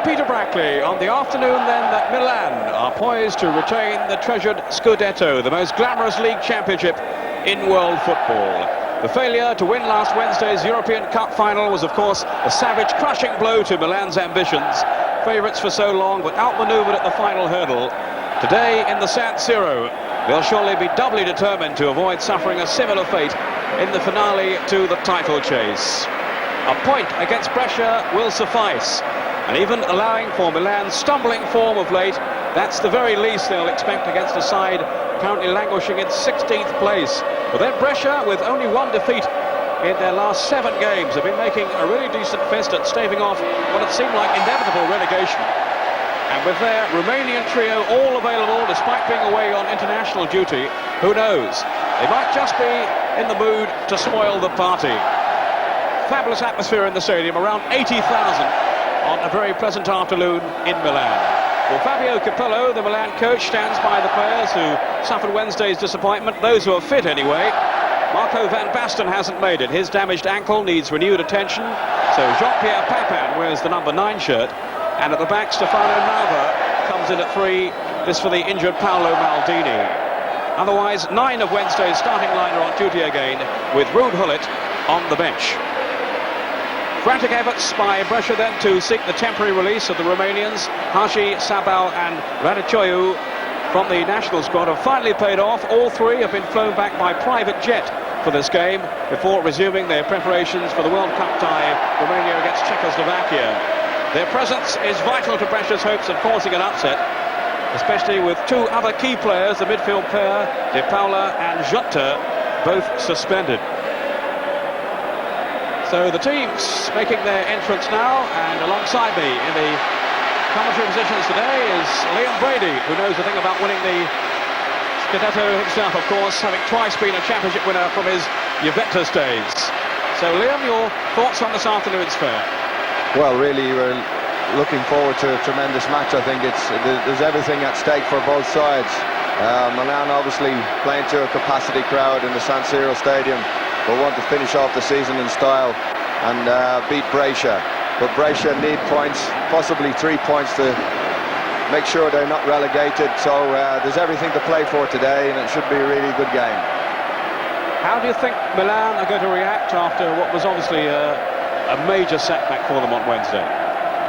Peter Brackley. On the afternoon then that Milan are poised to retain the treasured Scudetto, the most glamorous league championship in world football. The failure to win last Wednesday's European Cup final was of course a savage crushing blow to Milan's ambitions. Favourites for so long but outmanoeuvred at the final hurdle. Today in the San Siro they'll surely be doubly determined to avoid suffering a similar fate in the finale to the title chase. A point against Brescia will suffice, and even allowing for Milan's stumbling form of late, that's the very least they'll expect against a side currently languishing in 16th place. But then Brescia, with only one defeat in their last 7 games, have been making a really decent fist at staving off what had seemed like inevitable relegation. And with their Romanian trio all available despite being away on international duty, who knows? They might just be in the mood to spoil the party. Fabulous atmosphere in the stadium, around 80,000 on a very pleasant afternoon in Milan. Well, Fabio Capello, the Milan coach, stands by the players who suffered Wednesday's disappointment, those who are fit anyway. Marco van Basten hasn't made it. His damaged ankle needs renewed attention. So Jean-Pierre Papin wears the number 9 shirt. And at the back, Stefano Nava comes in at 3. This for the injured Paolo Maldini. Otherwise, 9 of Wednesday's starting line are on duty again, with Ruud Gullit on the bench. Frantic efforts by Brescia then to seek the temporary release of the Romanians. Haji, Sabal and Radicioiu from the national squad have finally paid off. All 3 have been flown back by private jet for this game before resuming their preparations for the World Cup tie, Romania against Czechoslovakia. Their presence is vital to Brescia's hopes of causing an upset, especially with 2 other key players, the midfield pair, De Paula and Jutta, both suspended. So the teams making their entrance now, and alongside me in the commentary positions today is Liam Brady, who knows a thing about winning the Scudetto himself, of course, having twice been a championship winner from his Juventus days. So Liam, your thoughts on this afternoon's fair? Well, really, we're looking forward to a tremendous match. I think there's everything at stake for both sides. Milan obviously playing to a capacity crowd in the San Siro Stadium. We'll want to finish off the season in style and beat Brescia. But Brescia need points, possibly 3 points to make sure they're not relegated. So there's everything to play for today, and it should be a really good game. How do you think Milan are going to react after what was obviously a major setback for them on Wednesday?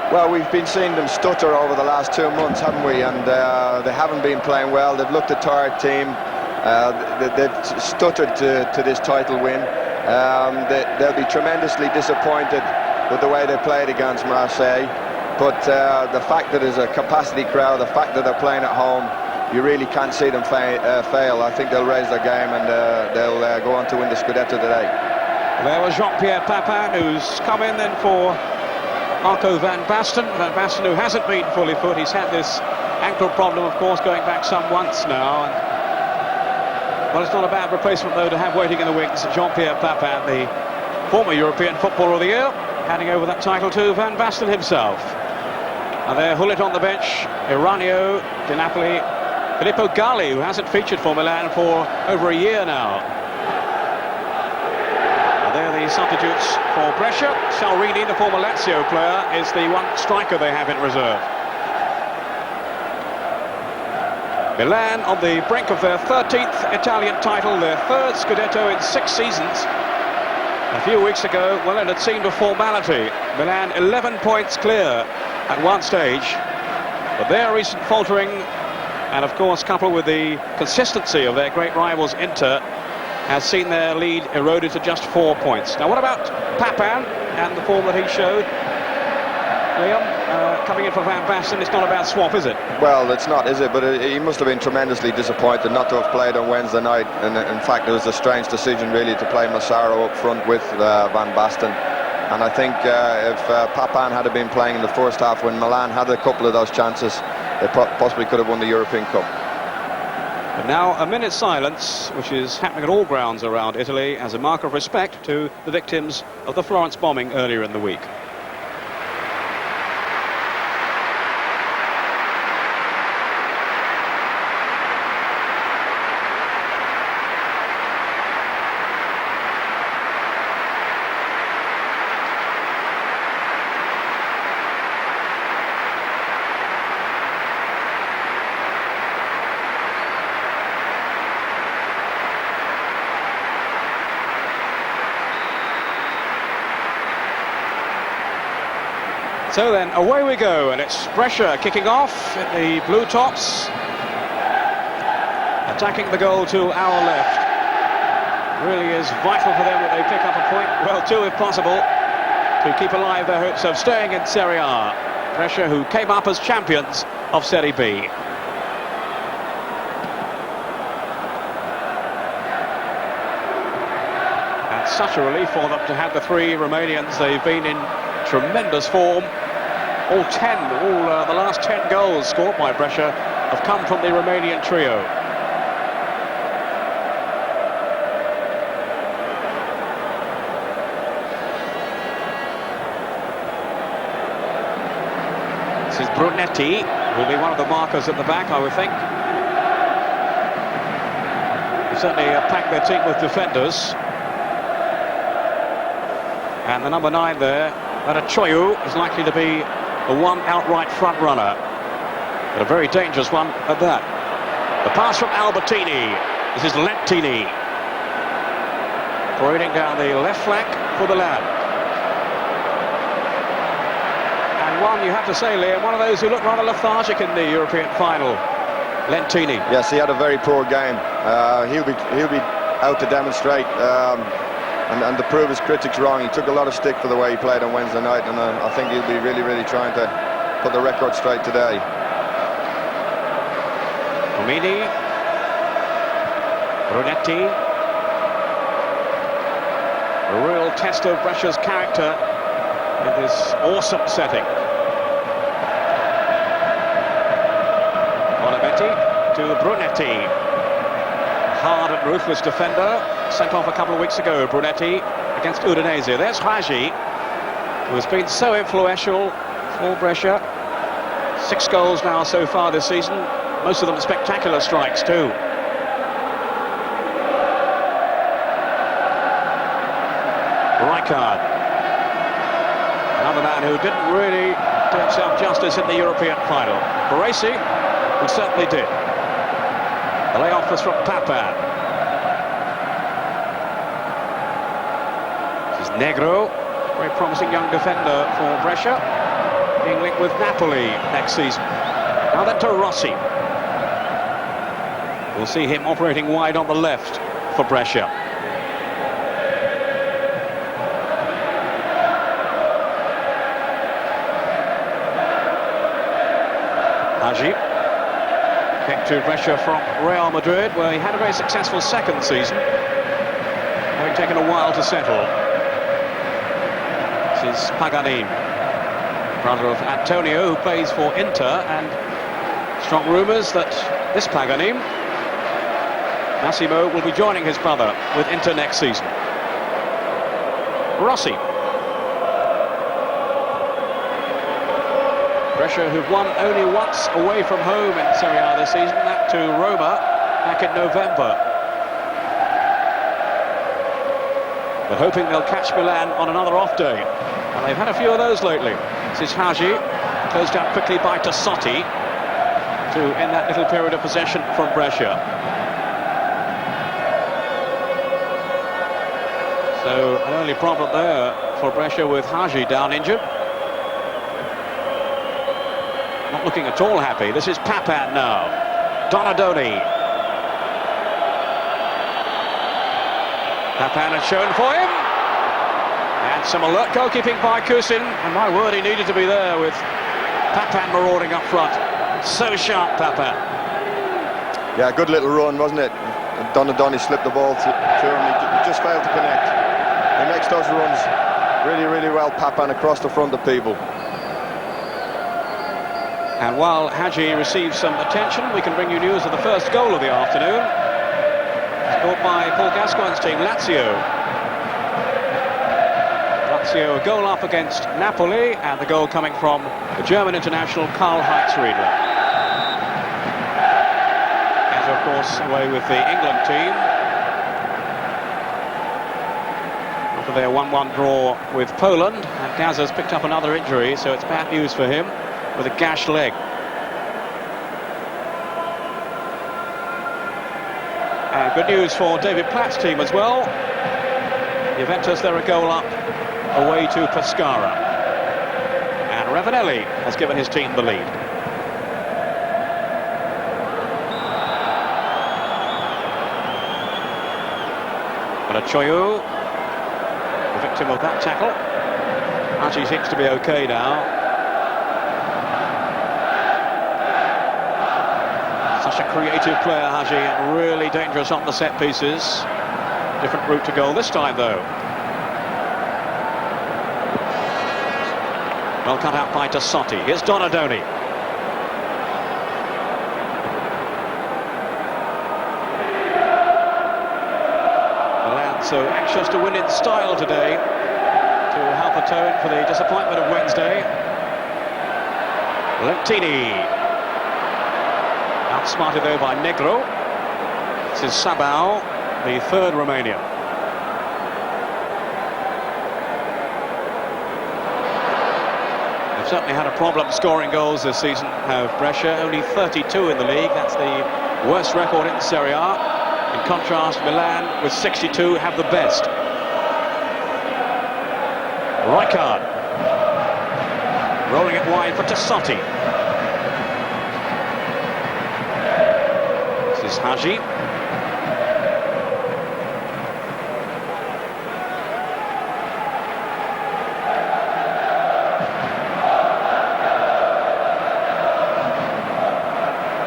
Well, we've been seeing them stutter over the last 2 months, haven't we? And they haven't been playing well. They've looked a tired team. They've stuttered to this title win. They'll be tremendously disappointed with the way they played against Marseille. But the fact that there's a capacity crowd, the fact that they're playing at home, you really can't see them fail. I think they'll raise their game and they'll go on to win the Scudetto today. There was Jean-Pierre Papin, who's come in then for Marco van Basten. Van Basten, who hasn't been fully fit. He's had this ankle problem, of course, going back some months now. And well, it's not a bad replacement, though, to have waiting in the wings Jean-Pierre Papin, the former European Footballer of the Year, handing over that title to Van Basten himself. And there, Gullit on the bench, Iranio, Di Napoli, Filippo Galli, who hasn't featured for Milan for over a year now. And there are the substitutes for Brescia. Salrini, the former Lazio player, is the one striker they have in reserve. Milan on the brink of their 13th Italian title, their 3rd Scudetto in 6 seasons. A few weeks ago, well, it had seemed a formality. Milan 11 points clear at one stage, but their recent faltering, and of course coupled with the consistency of their great rivals Inter, has seen their lead eroded to just 4 points. Now, what about Papin and the form that he showed? Liam, coming in for Van Basten, it's not a bad swap, is it? Well, it's not, is it? But he must have been tremendously disappointed not to have played on Wednesday night. And in fact, it was a strange decision, really, to play Massaro up front with Van Basten. And I think if Papin had been playing in the first half when Milan had a couple of those chances, they possibly could have won the European Cup. And now a minute's silence, which is happening at all grounds around Italy as a mark of respect to the victims of the Florence bombing earlier in the week. So then, away we go, and it's Brescia kicking off in the blue tops. Attacking the goal to our left. Really is vital for them that they pick up a point. Well, two if possible, to keep alive their hopes of staying in Serie A. Brescia, who came up as champions of Serie B. And such a relief for them to have the three Romanians. They've been in tremendous form. The last 10 goals scored by Brescia have come from the Romanian trio. This is Brunetti, will be one of the markers at the back, I would think. They certainly packed their team with defenders. And the number 9 there, Choyu, is likely to be the one outright front runner, but a very dangerous one at that. The pass from Albertini. This is Lentini, parading down the left flank for Milan. And one, you have to say, Liam, one of those who looked rather lethargic in the European final, Lentini. Yes, he had a very poor game. He'll be out to demonstrate. And to prove his critics wrong, he took a lot of stick for the way he played on Wednesday night, and I think he'll be really, really trying to put the record straight today. Romini, Brunetti, a real test of Brescia's character in this awesome setting. Bonavetti to Brunetti. Hard and ruthless defender, sent off a couple of weeks ago, Brunetti, against Udinese. There's Hagi, who has been so influential for Brescia. 6 goals now so far this season, most of them spectacular strikes too. Rijkaard, another man who didn't really do himself justice in the European final. Baresi, who certainly did. The layoff was from Papan. This is Negro, very promising young defender for Brescia, being linked with Napoli next season. Now then to Rossi. We'll see him operating wide on the left for Brescia. Hagi. Kick to Brescia from Real Madrid, where he had a very successful second season, having taken a while to settle. This is Paganin, brother of Antonio, who plays for Inter, and strong rumours that this Paganin, Massimo, will be joining his brother with Inter next season. Rossi. Brescia, who've won only once away from home in Serie A this season, that to Roma back in November. They're hoping they'll catch Milan on another off day, and they've had a few of those lately. This is Hagi, closed down quickly by Tassotti to end that little period of possession from Brescia. So an only problem there for Brescia with Hagi down injured. Not looking at all happy. This is Papan now. Donadoni. Papan had shown for him. And some alert goalkeeping by Kusin. And my word, he needed to be there with Papan marauding up front. So sharp, Papan. Yeah, good little run, wasn't it? Donadoni slipped the ball to him. He just failed to connect. He makes those runs really, really well, Papan, across the front of people. And while Hagi receives some attention, we can bring you news of the first goal of the afternoon. Scored by Paul Gascoigne's team, Lazio. Lazio a goal up against Napoli, and the goal coming from the German international Karl-Heinz Riedler. And of course away with the England team after their 1-1 draw with Poland, and Gaza's picked up another injury, so it's bad news for him, with a gashed leg. And good news for David Platt's team as well. Juventus, they're a goal up away to Pescara. And Ravanelli has given his team the lead. Choyu, the victim of that tackle. Haji seems to be okay now. Such a creative player, Haji, and really dangerous on the set pieces. Different route to goal this time, though. Well cut out by Tassotti. Here's Donadoni. So anxious to win in style today to help atone for the disappointment of Wednesday. Lentini. Outsmarted though by Negro. This is Sabao, the third Romanian. They've certainly had a problem scoring goals this season, have Brescia. Only 32 in the league. That's the worst record in Serie A. In contrast, Milan, with 62, have the best. Rijkaard. Rolling it wide for Tassotti. This is Haji.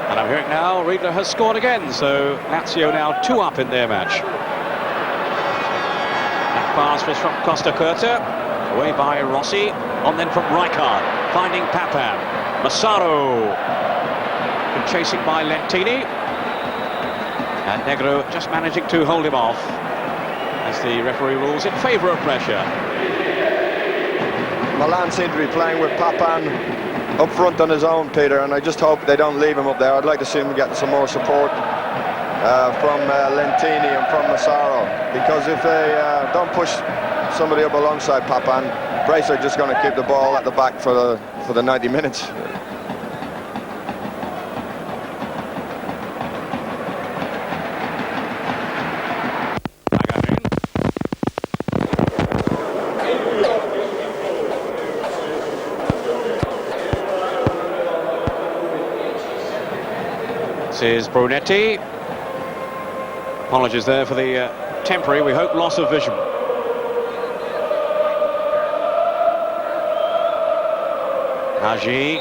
And I'm hearing now, Riedler has scored again, so Lazio now 2 up in their match. That pass was from Costa Curta, away by Rossi, on then from Rijkaard, finding Papan. Massaro, and chasing by Lentini. And Negro just managing to hold him off, as the referee rules in favour of Brescia. Milan seem to be playing with Papan up front on his own, Peter, and I just hope they don't leave him up there. I'd like to see him get some more support from Lentini and from Massaro, because if they don't push somebody up alongside Papan, Brescia are just going to keep the ball at the back for the 90 minutes. This is Brunetti. Apologies there for the temporary, we hope, loss of vision. Haji.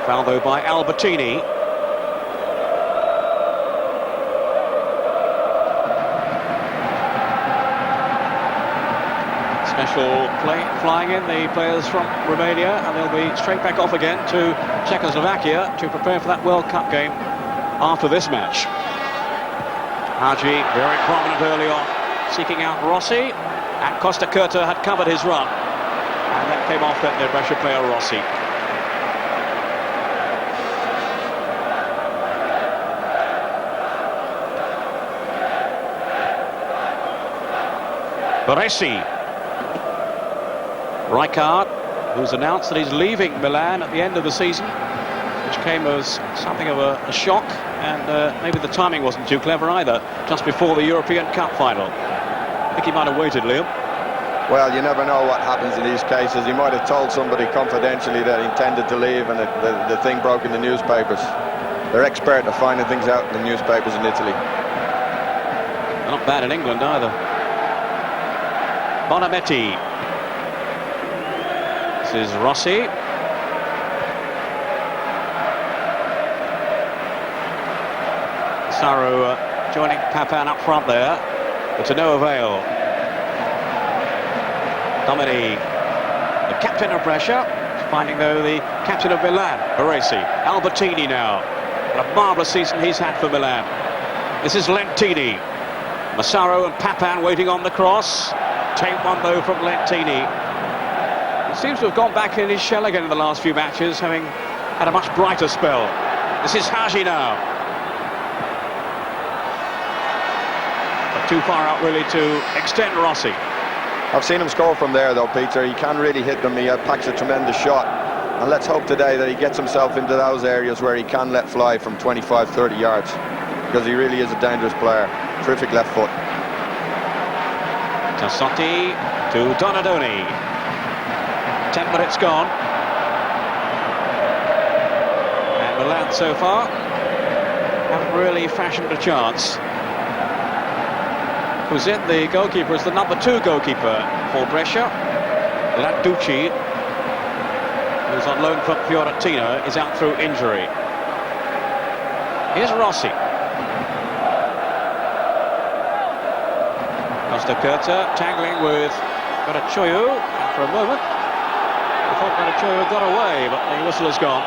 Foul though by Albertini. Special play flying in, the players from Romania, and they'll be straight back off again to Czechoslovakia to prepare for that World Cup game after this match. Haji very prominent early on, seeking out Rossi, and Costa Curta had covered his run, and that came off that Brescia player Rossi. Baresi. Rijkaard, who's announced that he's leaving Milan at the end of the season, which came as something of a shock, and maybe the timing wasn't too clever either, just before the European Cup final. I think he might have waited, Liam. Well, you never know what happens in these cases. He might have told somebody confidentially that he intended to leave, and the thing broke in the newspapers. They're expert at finding things out in the newspapers in Italy. Not bad in England either. Bonametti. This is Rossi. Massaro joining Papan up front there, but to no avail. Domini, the captain of Brescia, finding though the captain of Milan, Baresi. Albertini now. What a marvellous season he's had for Milan. This is Lentini. Massaro and Papan waiting on the cross. Take one though from Lentini. He seems to have gone back in his shell again in the last few matches, having had a much brighter spell. This is Haji now. But too far out really to extend Rossi. I've seen him score from there though, Peter. He can really hit them. He packs a tremendous shot. And let's hope today that he gets himself into those areas where he can let fly from 25, 30 yards. Because he really is a dangerous player. Terrific left foot. Tassotti to Donadoni. 10 minutes gone. And Milan so far haven't really fashioned a chance. Who's in the goalkeeper is the number 2 goalkeeper for Brescia. Landucci, who's on loan from Fiorentina, is out through injury. Here's Rossi. Costa Curta tangling with Garachoyu. For a moment, I thought Garachoyu got away, but the whistle has gone.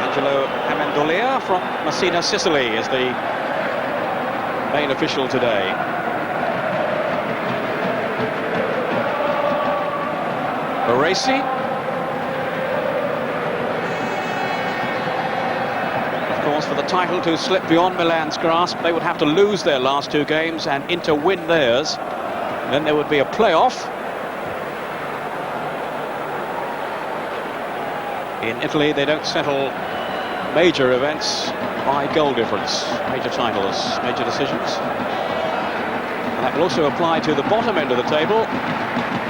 Angelo Amendolia from Messina, Sicily, is the main official today. Baresi. Of course, for the title to slip beyond Milan's grasp, they would have to lose their last 2 games and Inter win theirs. Then there would be a playoff. In Italy, they don't settle major events by goal difference, major titles, major decisions. And that will also apply to the bottom end of the table,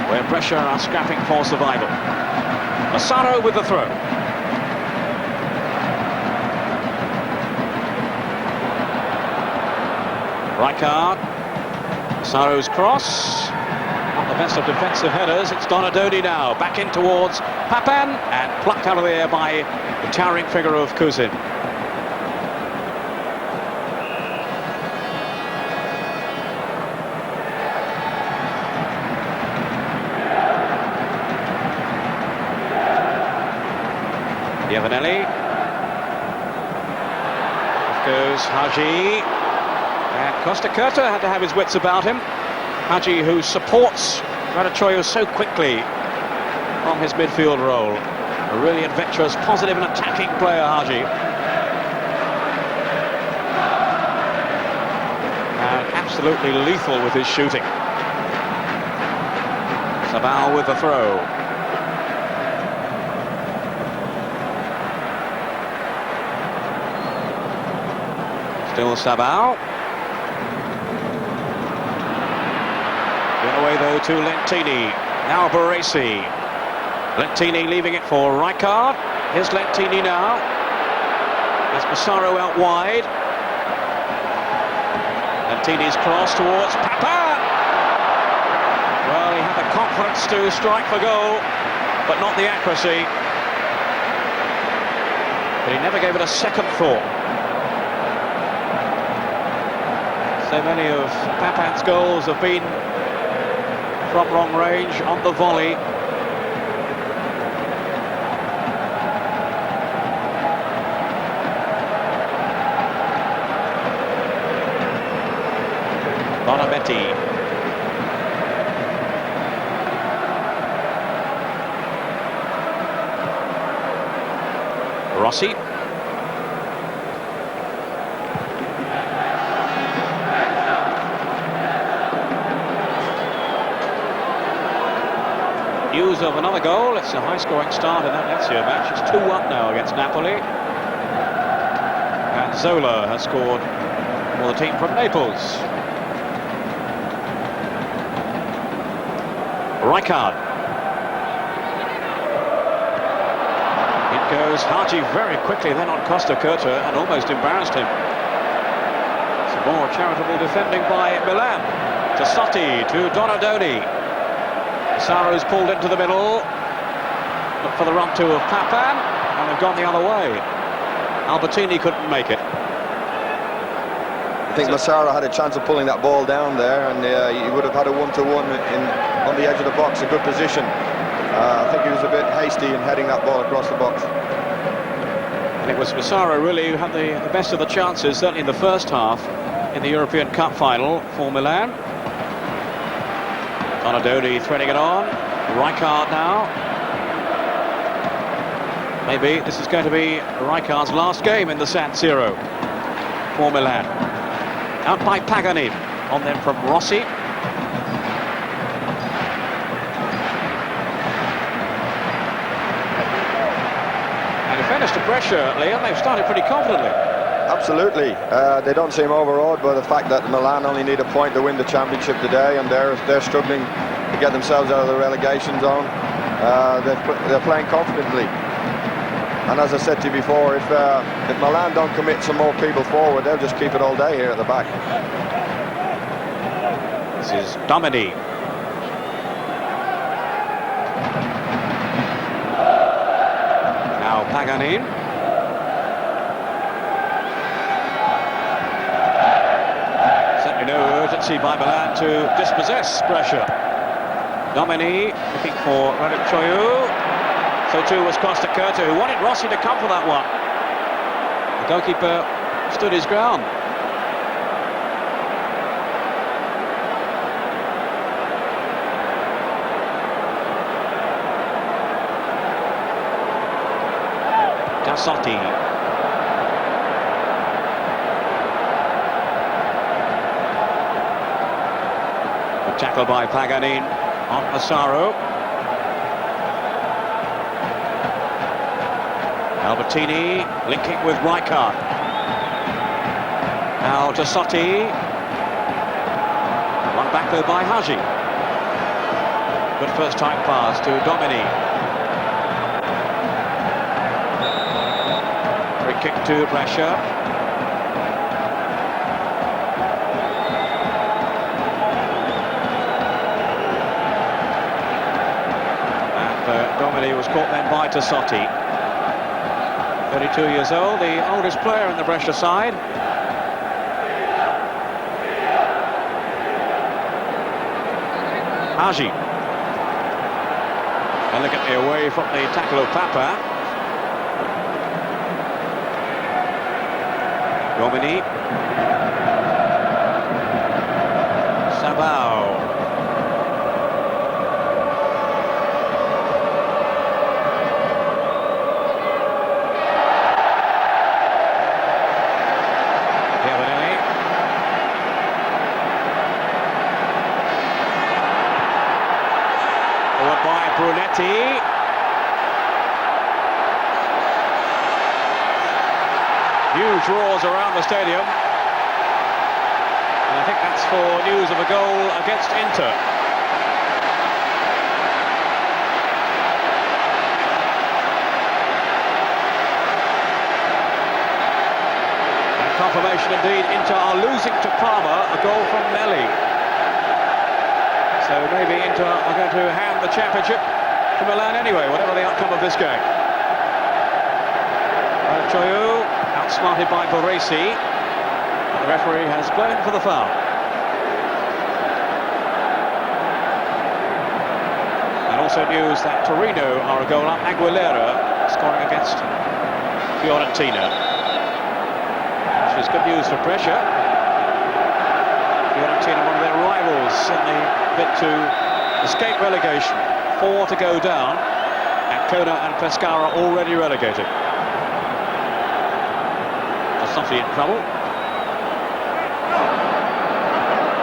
where Brescia are scrapping for survival. Massaro with the throw. Rijkaard. Massaro's cross. Not the best of defensive headers. It's Donadoni now. Back in towards Papan and plucked out of the air by the towering figure of Kuzin. Iavanelli. Off goes Haji. And Costa Curta had to have his wits about him. Haji, who supports Garachoyu so quickly from his midfield role. A really adventurous, positive and attacking player, Haji. And absolutely lethal with his shooting. Sabal with the throw. Still Sabal. Given away though to Lentini. Now Baresi. Lentini leaving it for Rijkaard. Here's Lentini now. There's Massaro out wide. Lentini's cross towards Papan. Well, he had the confidence to strike for goal, but not the accuracy. But he never gave it a second thought. So many of Papan's goals have been from long range on the volley. Bonametti. Rossi. News of another goal. It's a high-scoring start in that Lazio match. It's 2-1 now against Napoli. And Zola has scored for the team from Naples. Rijkaard. It goes Haji very quickly then on Costa Curta and almost embarrassed him. Some more charitable defending by Milan. To Sotti, to Donadoni. Massaro's pulled into the middle. Look for the run-to of Papan, and they've gone the other way. Albertini couldn't make it. I think Massaro had a chance of pulling that ball down there, and he would have had a 1-to-1 on the edge of the box, a good position. I think he was a bit hasty in heading that ball across the box. And it was Massaro really who had the best of the chances, certainly in the first half in the European Cup final for Milan. Donadoni threading it on. Rijkaard now. Maybe this is going to be Rijkaard's last game in the San Siro for Milan. Out by Pagani. On then from Rossi. And in fairness to Brescia, Leon, they've started pretty confidently. Absolutely. They don't seem overawed by the fact that Milan only need a point to win the championship today, and they're struggling to get themselves out of the relegation zone. They're playing confidently. And as I said to you before, if Milan don't commit some more people forward, they'll just keep it all day here at the back. This is Domini. Now Paganin. Certainly no urgency by Milan to dispossess pressure. Domini looking for Radicchoiu. So too was Costa Curta, who wanted Rossi to come for that one. The goalkeeper stood his ground. Tassotti. The tackle by Paganin on Massaro. Albertini linking with Rijkaard. Now Tassotti. One back though by Hagi. Good first time pass to Domini. Free kick to Brescia. And Domini was caught then by Tassotti. 32 years old, the oldest player in the Brescia side. Hagi. Elegantly away from the tackle of Papa. Domini. Sabao. Brunetti. Huge roars around the stadium. And I think that's for news of a goal against Inter. And confirmation indeed, Inter are losing to Parma, a goal from Melli. So maybe Inter are going to hand the championship to Milan anyway, whatever the outcome of this game. Radicchoiu outsmarted by Baresi. The referee has blown for the foul. And also news that Torino are a goal up. Aguilera scoring against Fiorentina, which is good news for pressure. Fiorentina, one of their rivals in the bid to escape relegation. 4 to go down, Ancona and Pescara already relegated. Tassotti in trouble.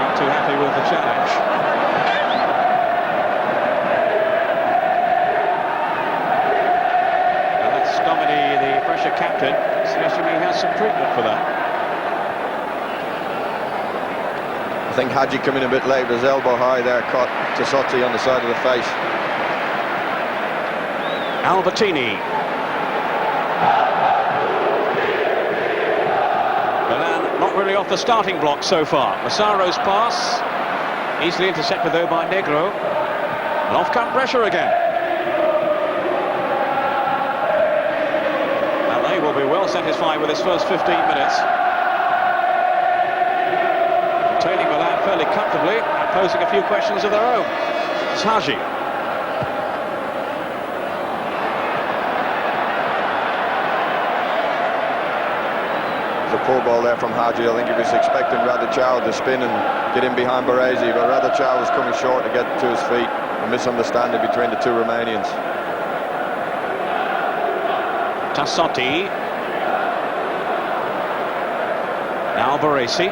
Not too happy with the challenge. And that's Domini, the Brescia captain, suggesting he has some treatment for that. I think Hagi coming a bit late with his elbow high there, caught Tassotti on the side of the face. Albertini. Milan not really off the starting block so far. Massaro's pass, easily intercepted though by Negro. And off come pressure again. Now they will be well satisfied with this first 15 minutes. Containing Milan fairly comfortably and posing a few questions of their own. It's Hagi. A poor ball there from Hagi. I think he was expecting Radicchoiu to spin and get in behind Baresi, but Radicchoiu was coming short to get to his feet. A misunderstanding between the two Romanians. Tassotti. Now Baresi.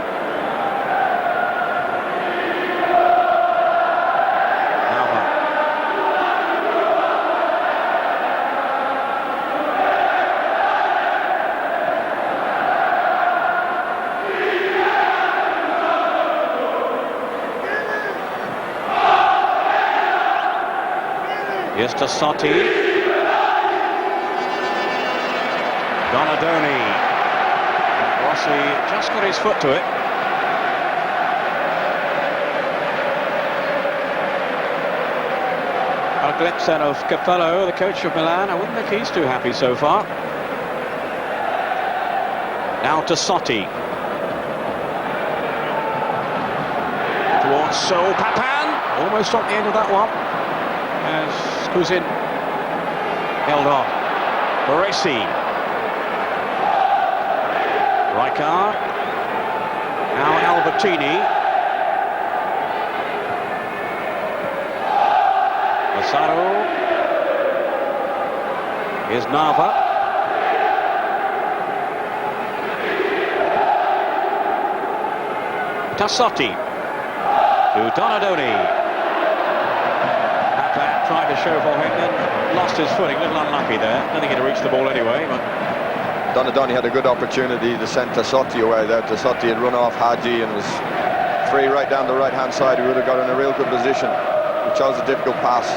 Here's to Sotti. Donadoni. And Rossi just got his foot to it. A glimpse then of Capello, the coach of Milan. I wouldn't think he's too happy so far. Now to Sotti. Towards Papan. Almost on the end of that one. As Kuzin held on. Baresi. Rijkaard. Now Albertini. Massaro. Here's Nava. Tassotti to Donadoni. Papan tried to show for him, then lost his footing. A little unlucky there. I don't think he'd have reached the ball anyway. But Donadoni had a good opportunity to send Tassotti away there. Tassotti had run off Hadji and was free right down the right-hand side. He would have got in a real good position. He chose a difficult pass.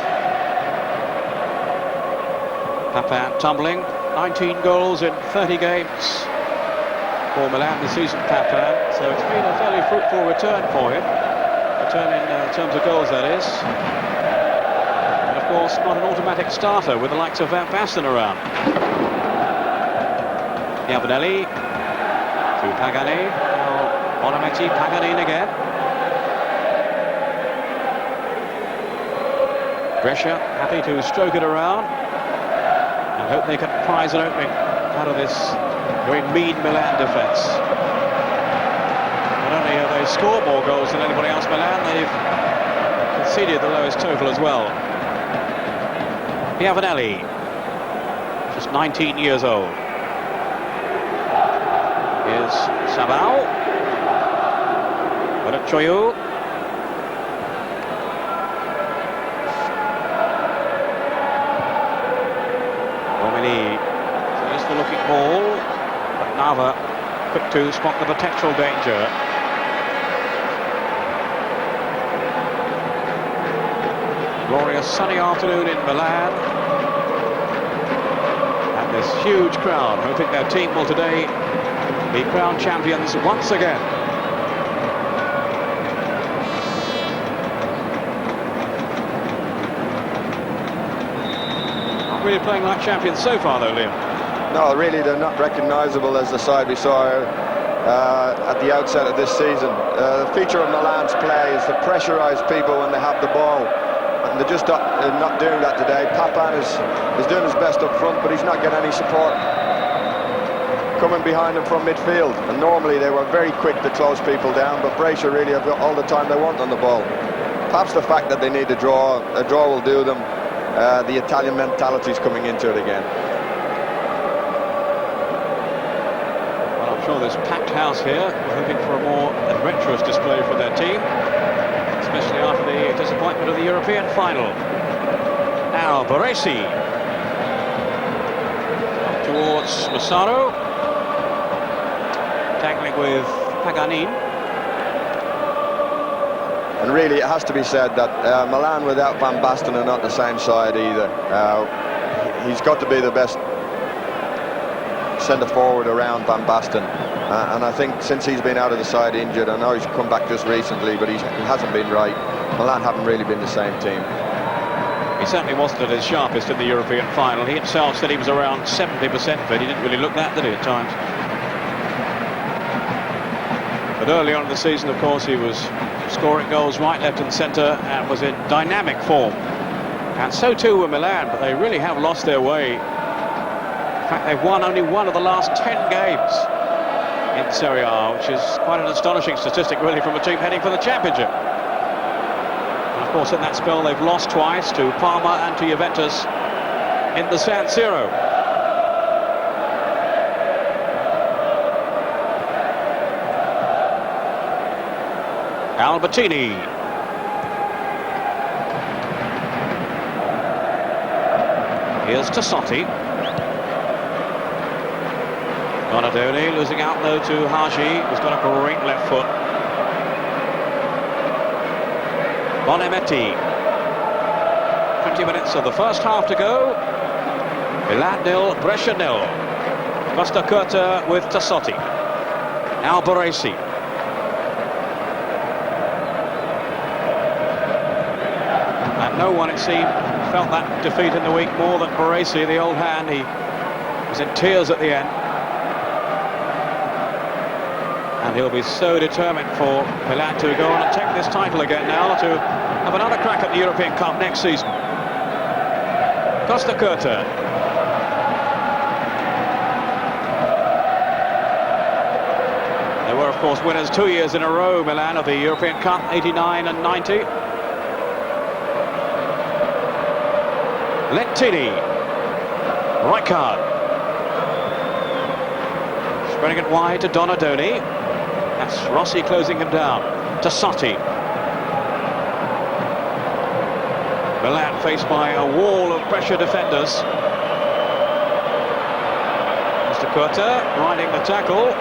Papan tumbling. 19 goals in 30 games for Milan this season, Papan. So it's been a fairly fruitful return for him. Return in terms of goals, that is. And of course, not an automatic starter with the likes of Van Basten around. Giovanelli to Pagani. Now Bonametti, Paganin again. Brescia happy to stroke it around and hope they can prize an opening out of this very mean Milan defence. Not only have they scored more goals than anybody else, Milan, they've conceded the lowest total as well. Giovanelli, just 19 years old. Here's Sabao. Choyu. Romini, just the looking ball, but Nava quick to spot the potential danger. Glorious sunny afternoon in Milan, and this huge crowd hoping their team will today be crowned champions once again. Not really playing like champions so far though, Liam. No, really they're not recognisable as the side we saw at the outset of this season. The feature of Milan's play is to pressurise people when they have the ball. And they're just not doing that today. Papan is doing his best up front, but he's not getting any support coming behind him from midfield. And normally they were very quick to close people down, but Brescia really have got all the time they want on the ball. Perhaps the fact that they need a draw will do them. The Italian mentality is coming into it again. Well, I'm sure this packed house here hoping for a more adventurous display for their team, especially after the disappointment of the European final. Now Baresi towards Massaro, tackling with Paganin. And really it has to be said that Milan without Van Basten are not the same side either. He's got to be the best centre forward around Van Basten, and I think since he's been out of the side injured, I know he's come back just recently, but he hasn't been right. Milan haven't really been the same team. He certainly wasn't at his sharpest in the European final. He himself said he was around 70% fit. He didn't really look that, did he, at times? But early on in the season, of course, he was scoring goals right, left and centre and was in dynamic form. And so too were Milan, but they really have lost their way. In fact, they've won only one of the last 10 games in Serie A, which is quite an astonishing statistic, really, from a team heading for the championship. And of course, in that spell, they've lost twice to Parma and to Juventus in the San Siro. Albertini. Here's Tassotti. Donadoni losing out though to Haji, who's got a great left foot. Bonametti. 20 minutes of the first half to go. Milan 0, Brescia 0. Costa Curta with Tassotti. Now Baresi. And no one, it seemed, felt that defeat in the week more than Baresi, the old hand. He was in tears at the end. And he'll be so determined for Milan to go on and take this title again now, to have another crack at the European Cup next season. Costa Curta. They were, of course, winners 2 years in a row, Milan, of the European Cup, 89 and 90. Lentini. Rijkaard. Spreading it wide to Donadoni. That's Rossi closing him down. Tassotti. Milan faced by a wall of pressure defenders. Mr. Curta riding the tackle.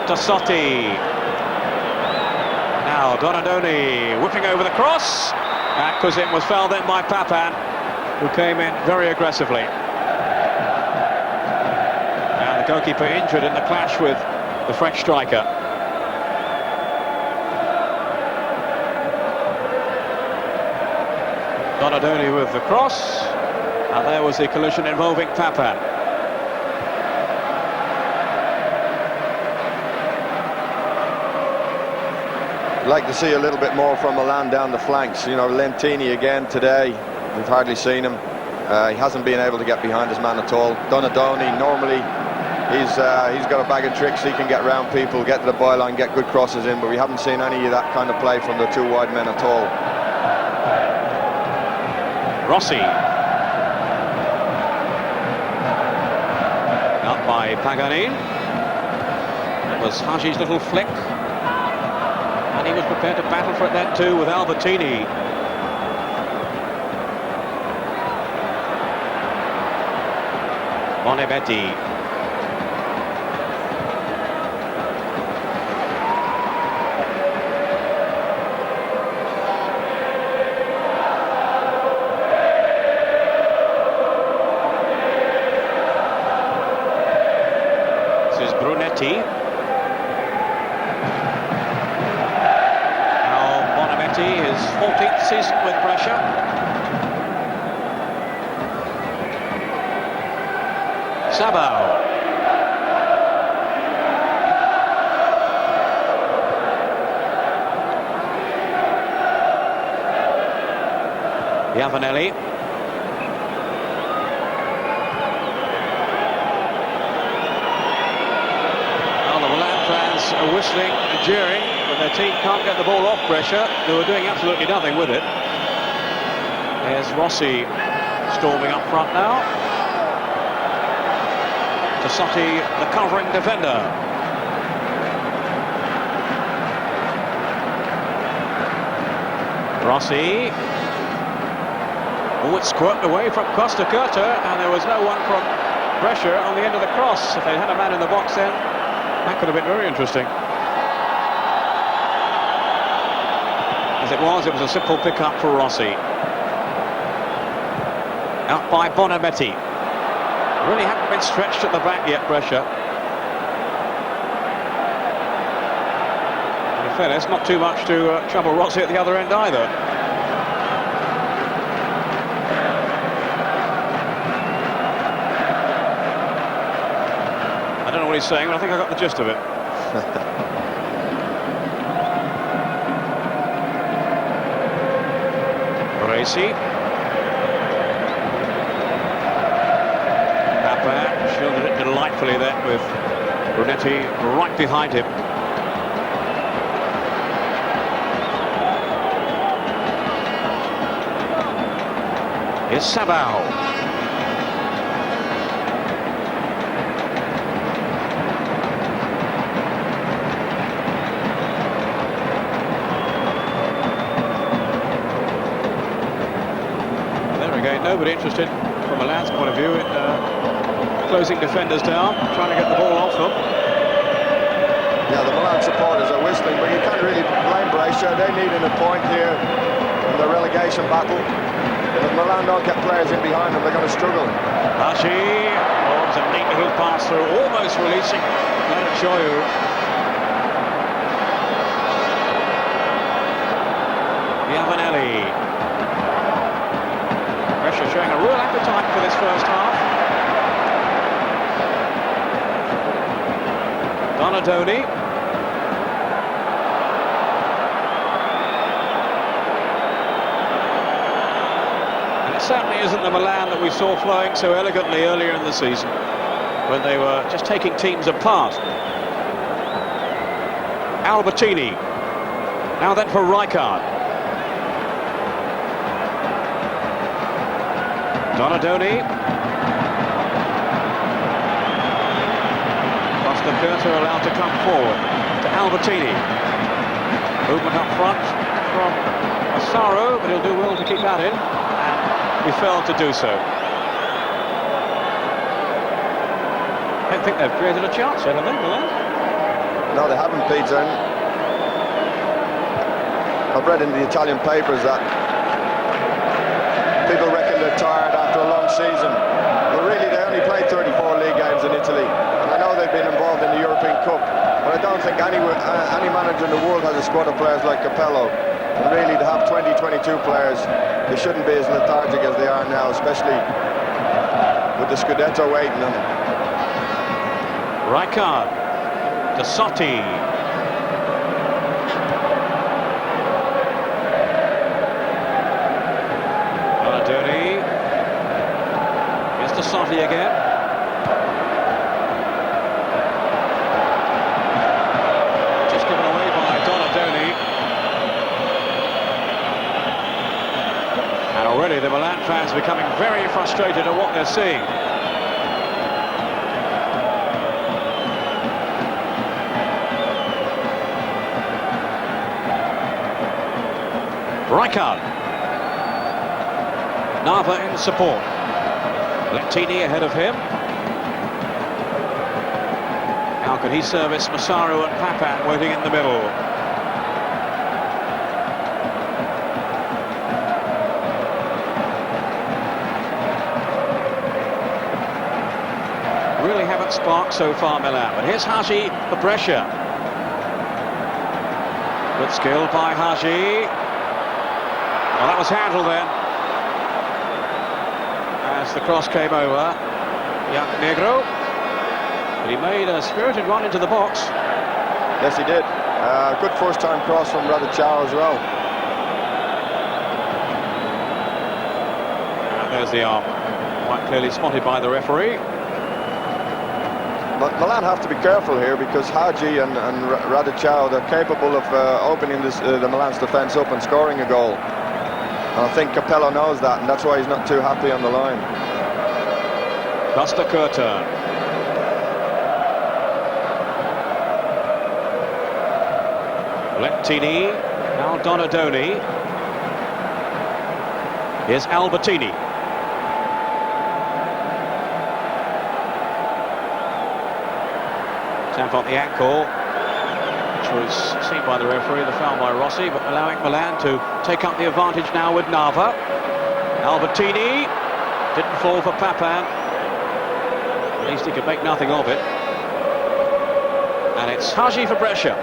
Tassotti. Now Donadoni whipping over the cross. And Kuzin was fouled in by Papan, who came in very aggressively. Now the goalkeeper injured in the clash with the French striker. Donadoni with the cross, and there was the collision involving Papan. I'd like to see a little bit more from Milan down the flanks. You know, Lentini again today. We've hardly seen him. He hasn't been able to get behind his man at all. Donadoni, normally he's got a bag of tricks. He can get round people, get to the byline, get good crosses in, but we haven't seen any of that kind of play from the two wide men at all. Rossi. Up by Paganin. That was Haji's little flick. And he was prepared to battle for it then too with Albertini. Bonebetti. This is Brunetti. Now Bonebetti, his 14th season with pressure. Sabao. Iavanelli. Well, the Milan fans are whistling and jeering, but their team can't get the ball off pressure. They were doing absolutely nothing with it. There's Rossi storming up front now. Tassotti, the covering defender. Rossi. Oh, it's squirted away from Costa Curta, and there was no one from pressure on the end of the cross. If they had a man in the box then, that could have been very interesting. As it was a simple pick-up for Rossi. Out by Bonebetti. Really haven't been stretched at the back yet, Brescia. In fairness, not too much to trouble Rossi at the other end either. I don't know what he's saying, but I think I got the gist of it. Baresi. Shielded it delightfully then with Brunetti right behind him. Here's Sabao. There again, nobody interested from Milan's point of view in closing defenders down, trying to get the ball off them. Yeah, the Milan supporters are whistling, but you can't really blame Brescia. They needed a point here in the relegation battle. They If Milan don't get players in behind them, they're going to struggle. Hashi, oh, it was a neat little pass through, almost releasing Choyu. Yavanelli. Pressure showing a real appetite for this first half. Donadoni. And it certainly isn't the Milan that we saw flowing so elegantly earlier in the season, when they were just taking teams apart. Albertini. Now then for Rijkaard. Donadoni. Costa Curta allowed to come forward to Albertini. Movement up front from Massaro, but he'll do well to keep that in. And he failed to do so. I don't think they've created a chance yet, have they, Milan? No, they haven't, Peter. I've read in the Italian papers that people reckon they're tired after a long season. But really, they only played 34 league games in Italy. And I know they've been involved in the European Cup, but I don't think any manager in the world has a squad of players like Capello. And really, to have 20, 22 players, they shouldn't be as lethargic as they are now, especially with the Scudetto waiting on them. Rijkaard to Sotti. Donadoni. Here's to Sotti again. Just given away by Donadoni. And already the Milan fans are becoming very frustrated at what they're seeing. Rijkaard. Nava in support. Lettini ahead of him. How could he service Massaro and Papan waiting in the middle? Really haven't sparked so far, Milan. But here's Haji for pressure. Good skill by Haji. Well, that was handled then, as the cross came over. Negro, but he made a spirited run into the box. Yes, he did. Good first-time cross from Radicao as well. And there's the arm, quite clearly spotted by the referee. But Milan have to be careful here, because Haji and Radicao, they're capable of opening the Milan's defence up and scoring a goal. And I think Capello knows that, and that's why he's not too happy on the line. Costa Curta. Lettini. Now Donadoni. Here's Albertini. Tap on the ankle, which was seen by the referee, the foul by Rossi, but allowing Milan to take up the advantage now with Nava. Albertini didn't fall for Papan. At least he could make nothing of it. And it's Haji for Brescia.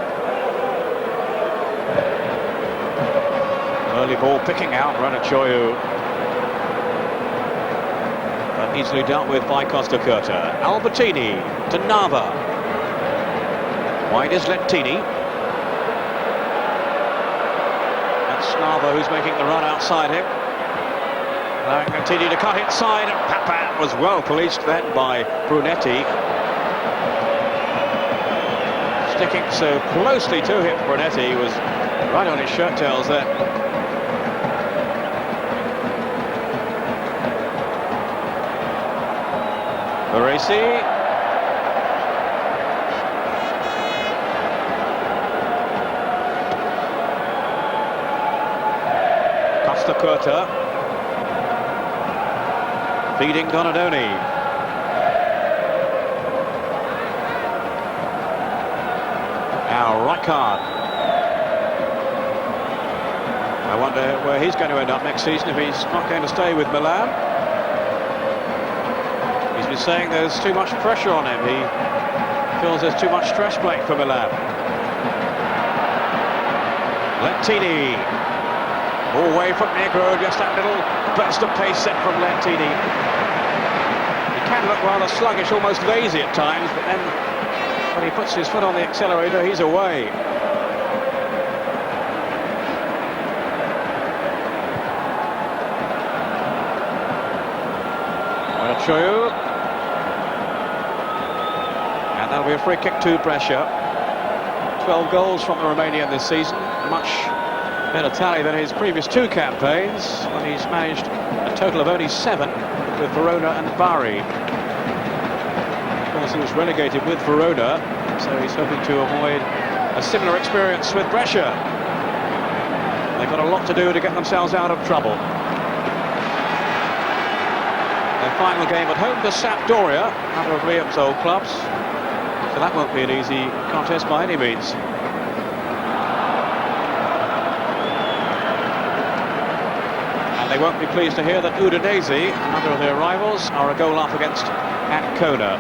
Early ball picking out Ranachoyu. But easily dealt with by Costa Curta. Albertini to Nava. Wide is Lettini. That's Nava who's making the run outside him. Allowing Lettini to cut inside, and Papan was well policed then by Brunetti. Sticking so closely to him, Brunetti was right on his shirt tails there. Baresi. Costa Curta. Feeding Donadoni. Now Rijkaard. wonder where he's going to end up next season if he's not going to stay with Milan. He's been saying there's too much pressure on him. He feels there's too much stress playing for Milan. Lentini. Away from Negro, just that little burst of pace set from Lentini. He can look rather sluggish, almost lazy at times, but then when he puts his foot on the accelerator, he's away. True. And that'll be a free kick to Brescia. 12 goals from the Romanian this season. Much better tally than his previous two campaigns, when he's managed a total of only 7 with Verona and Bari. Of course, he was relegated with Verona, so he's hoping to avoid a similar experience with Brescia. They've got a lot to do to get themselves out of trouble. Their final game at home to Sampdoria, another of Liam's old clubs. So that won't be an easy contest by any means. And they won't be pleased to hear that Udinese, another of their rivals, are a goal up against Ancona.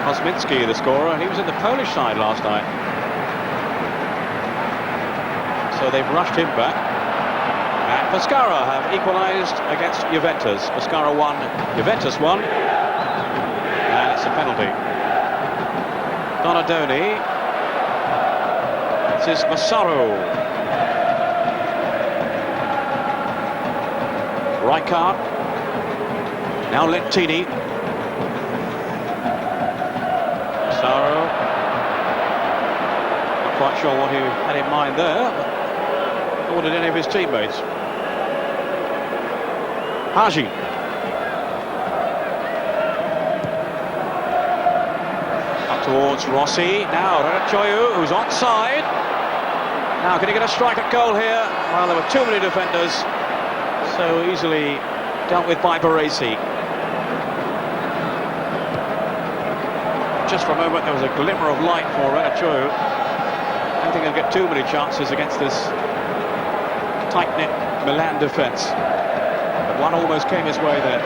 Kosminski, the scorer, and he was in the Polish side last night. So they've rushed him back. And Pescara have equalised against Juventus. Pescara won, Juventus won, and it's a penalty. Donadoni. This is Massaro. Rijkaard. Now Lentini. Massaro. Not quite sure what he had in mind there, but nor did any of his teammates. Haji. Up towards Rossi. Now Renachoiu, who's onside. Now can he get a strike at goal here? Well, there were too many defenders. So easily dealt with by Baresi. Just for a moment there was a glimmer of light for Renachoiu. I don't think he'll get too many chances against this tight-knit Milan defence. But one almost came his way there.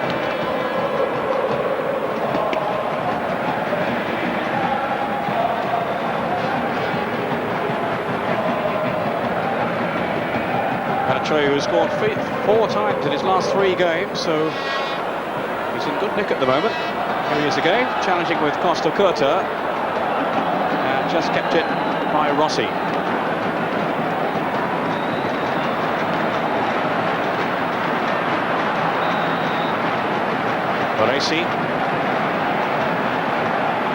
Renachoiu, who scored 4 times in his last 3 games, so he's in good nick at the moment. Here he is again, challenging with Costa Curta, and just kept it by Rossi. Baresi.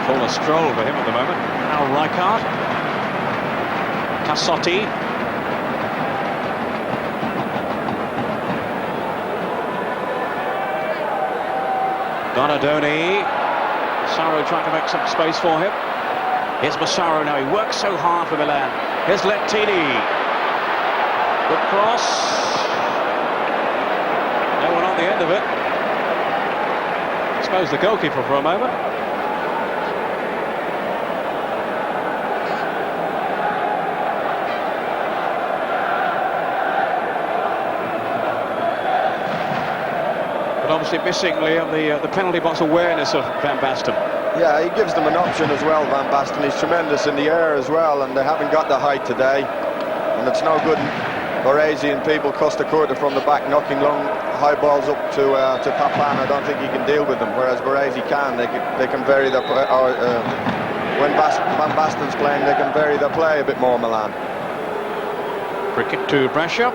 Full a stroll for him at the moment. Now Rijkaard. Tassotti. Donadoni. Massaro trying to make some space for him. Here's Massaro now. He works so hard for Milan. Here's Lentini. Good cross. No one on the end of it. Exposed the goalkeeper for a moment. But obviously missing, Liam, the penalty box awareness of Van Basten. Yeah, he gives them an option as well, Van Basten. He's tremendous in the air as well, and they haven't got the height today. And it's no good Baresi and people, Costa Curta from the back, knocking long high balls up to Papan. I don't think he can deal with them, whereas Baresi can. They can vary their play, when Van Basten's playing, they can vary their play a bit more, Milan. Free kick to Brescia.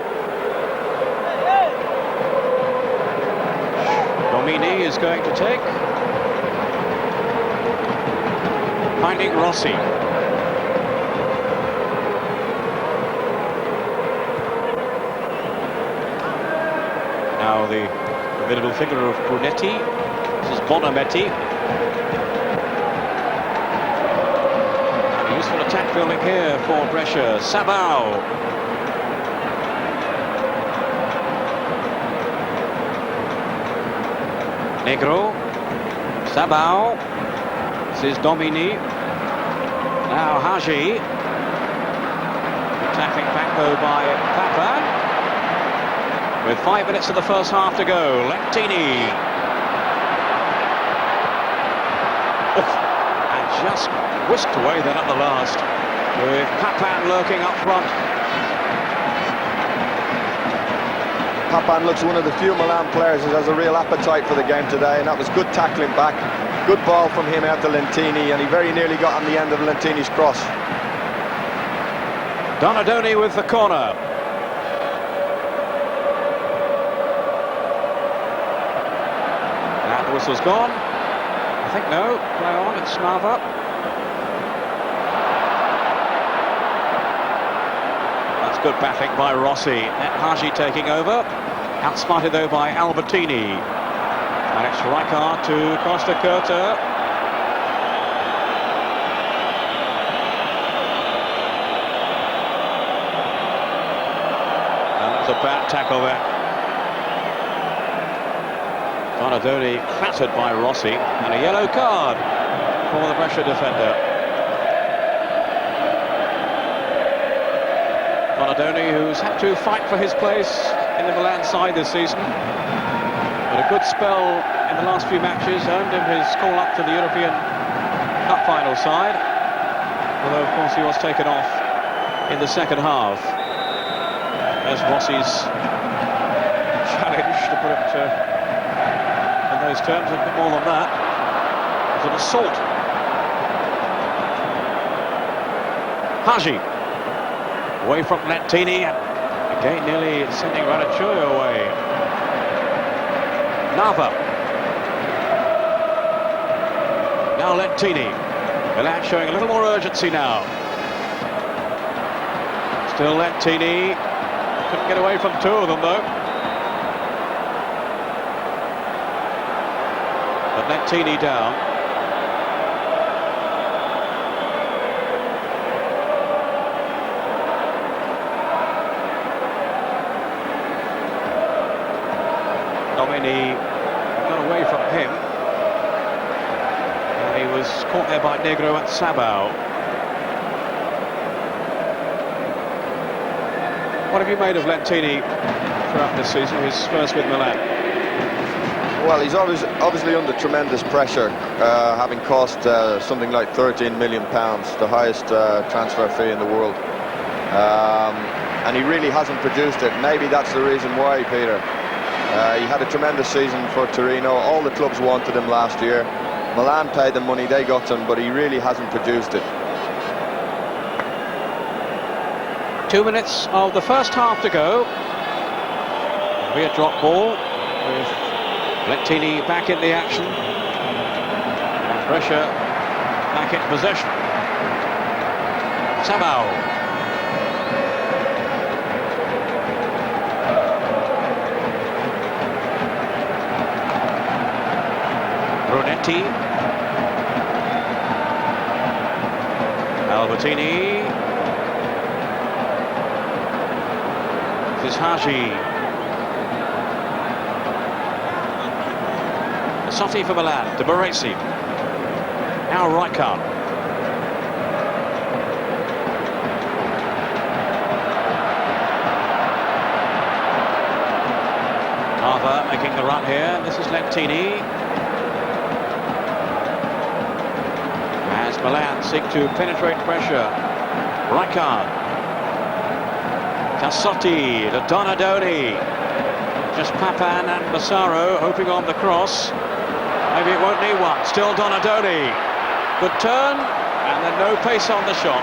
Domini is going to take. Finding Rossi. Now the formidable figure of Brunetti. This is Bonametti. And useful attack building here for Brescia. Sabao. Negro. Sabao. This is Domini. Now Haji. Tackling back though by Papa. With 5 minutes of the first half to go, Lentini. And just whisked away then at the last, with Papan lurking up front. Papan looks one of the few Milan players who has a real appetite for the game today, and that was good tackling back. Good ball from him out to Lentini, and he very nearly got on the end of Lentini's cross. Donadoni with the corner. Now the whistle's gone. I think no, play on, it's Nava. That's good battling by Rossi. Haji taking over. Outsmarted though by Albertini. And it's Rijkaard to Costa Curta. And that's a bad tackle there. Donadoni clattered by Rossi, and a yellow card for the Brescia defender. Donadoni, who's had to fight for his place in the Milan side this season. But a good spell in the last few matches earned him his call up to the European Cup final side. Although, of course, he was taken off in the second half. There's Rossi's challenge, to put it in those terms, a bit more than that. It was an assault. Haji. Away from Lentini, and again nearly sending Radicchio away. Nava. Now Lentini. Milan showing a little more urgency now. Still Lentini. Couldn't get away from 2 of them though. But Lentini down. Domini got away from him. And he was caught there by Negro and Sabao. What have you made of Lentini throughout this season, his first with Milan? Well, he's obviously under tremendous pressure, having cost something like £13 million, the highest transfer fee in the world. And he really hasn't produced it. Maybe that's the reason why, Peter. He had a tremendous season for Torino. All the clubs wanted him last year. Milan paid the money, they got him, but he really hasn't produced it. 2 minutes of the first half to go. It'll be a drop ball with Lentini back in the action. And Brescia back in possession. Sabao. Brunetti. Albertini. This is Haji. Sotti for Milan, to Baresi. Now Rijkaard. Nava making the run here. This is Lentini. As Milan seek to penetrate pressure. Rijkaard. Tassotti to Donadoni. Just Papan and Massaro hoping on the cross. Maybe it won't need one. Still Donadoni. Good turn, and then no pace on the shot.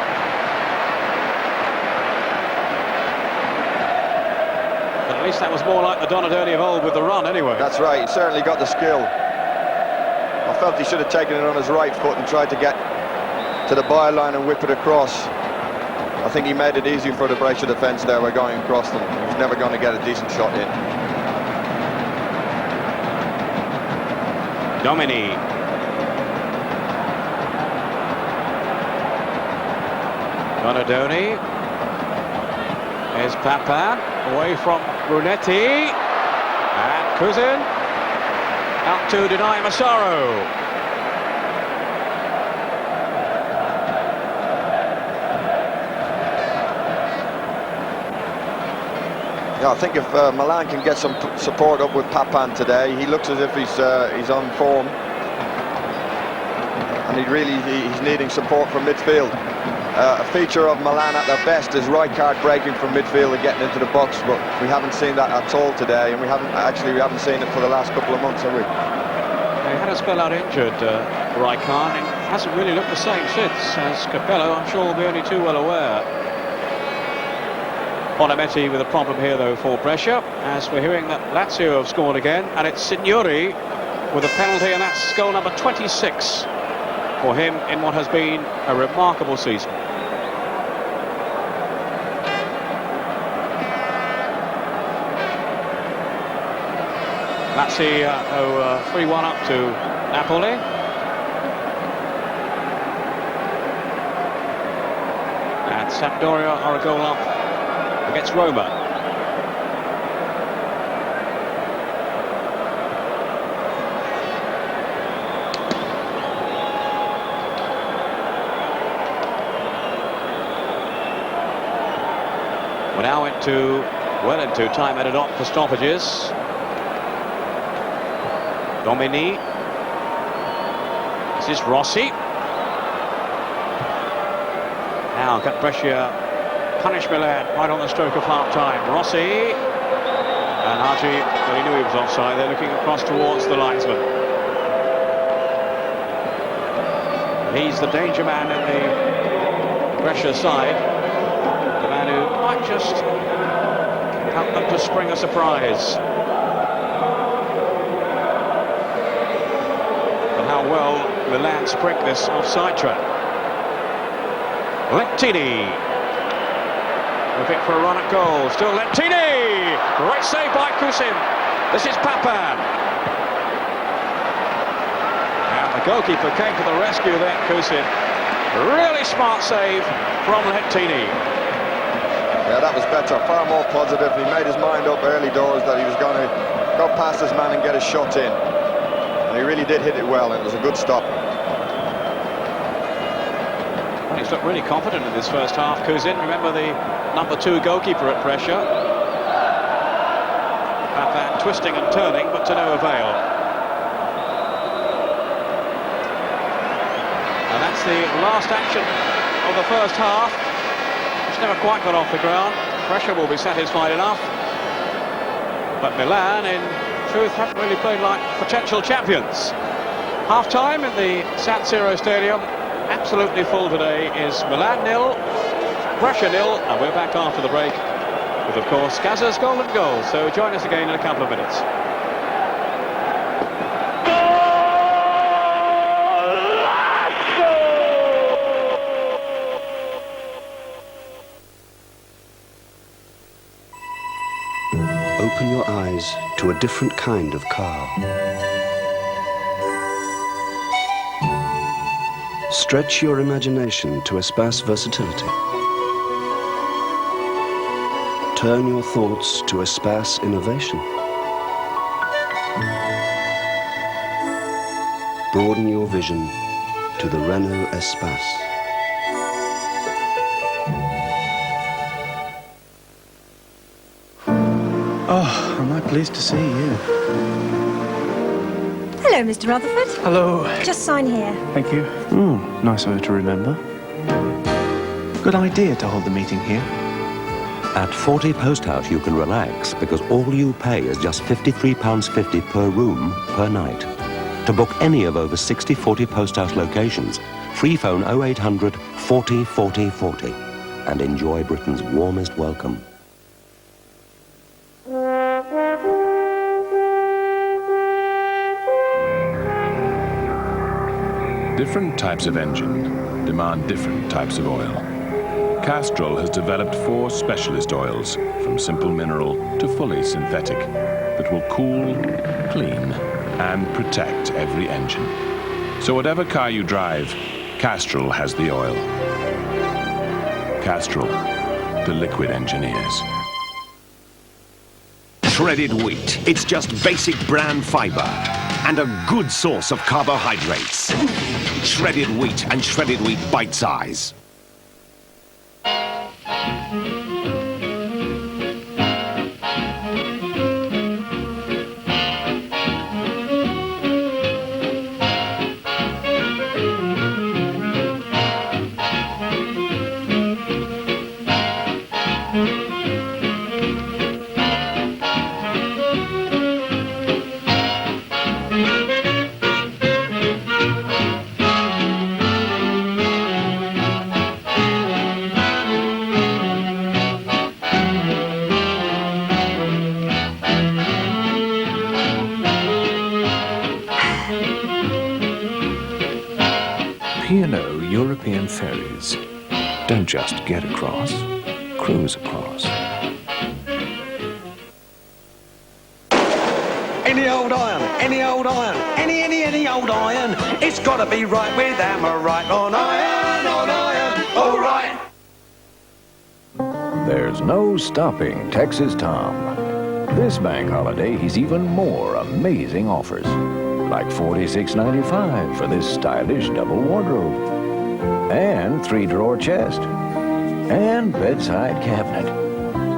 But at least that was more like the Donadoni of old with the run anyway. That's right, he certainly got the skill. I felt he should have taken it on his right foot and tried to get to the byline and whip it across. I think he made it easy for the Brescia defence there by going across them. He was never going to get a decent shot in. Domini. Donadoni. Here's Papan, away from Brunetti. And Kuzin. Out to deny Massaro. Yeah, I think if Milan can get some support up with Papan today, he looks as if he's on form, and he's needing support from midfield. A feature of Milan at their best is Rijkaard breaking from midfield and getting into the box, but we haven't seen that at all today, and we haven't seen it for the last couple of months, have we? He had a spell out injured, Rijkaard, and hasn't really looked the same since, as Capello, I'm sure, will be only too well aware. Bonametti with a problem here, though, for pressure, as we're hearing that Lazio have scored again, and it's Signori with a penalty, and that's goal number 26 for him in what has been a remarkable season. Lazio 3-1 up to Napoli. And Sampdoria are a goal up against Roma. We're now well into time added on for stoppages. Domini. This is Rossi. Now can Brescia punish Milan right on the stroke of half-time. Rossi. And Haji, well, he knew he was offside. They're looking across towards the linesman. He's the danger man in the Brescia side. The man who might just help them to spring a surprise. How well Milan spring this offside trap. Lentini looking for a run at goal. Still Lentini. Great save by Kusin. This is Papan. And the goalkeeper came to the rescue there, Kusin. Really smart save from Lentini. Yeah, that was better, far more positive. He made his mind up early doors that he was going to go past his man and get a shot in. And he really did hit it well, and it was a good stop. Well, he's looked really confident in this first half, Kusin. Remember the #2 goalkeeper at pressure. Papan twisting and turning, but to no avail. And that's the last action of the first half. It's never quite got off the ground. Pressure will be satisfied enough. But Milan, in truth, haven't really played like potential champions. Half-time in the San Siro Stadium, absolutely full today, is Milan 0, Brescia 0, and we're back after the break with, of course, Gaza's golden goal. So join us again in a couple of minutes. Open your eyes to a different kind of car. Stretch your imagination to espace versatility. Turn your thoughts to espace innovation. Broaden your vision to the Renault Espace. Oh, am I pleased to see you. Hello, Mr. Rutherford. Hello. Just sign here. Thank you. Nice of her to remember. Good idea to hold the meeting here. At 40 Post House you can relax because all you pay is just £53.50 per room per night. To book any of over 60 40 Post House locations, free phone 0800 40 40 40 and enjoy Britain's warmest welcome. Different types of engine demand different types of oil. Castrol has developed 4 specialist oils, from simple mineral to fully synthetic, that will cool, clean, and protect every engine. So whatever car you drive, Castrol has the oil. Castrol, the liquid engineers. Shredded wheat. It's just basic bran fiber and a good source of carbohydrates. Shredded wheat and shredded wheat bite size. P&O European ferries. Don't just get across, cruise across. Any old iron, any old iron, any old iron. It's gotta be right with hammer right on iron, all right. There's no stopping Texas Tom. This bank holiday, he's even more amazing offers. Like $46.95 for this stylish double wardrobe. And 3-drawer chest. And bedside cabinet.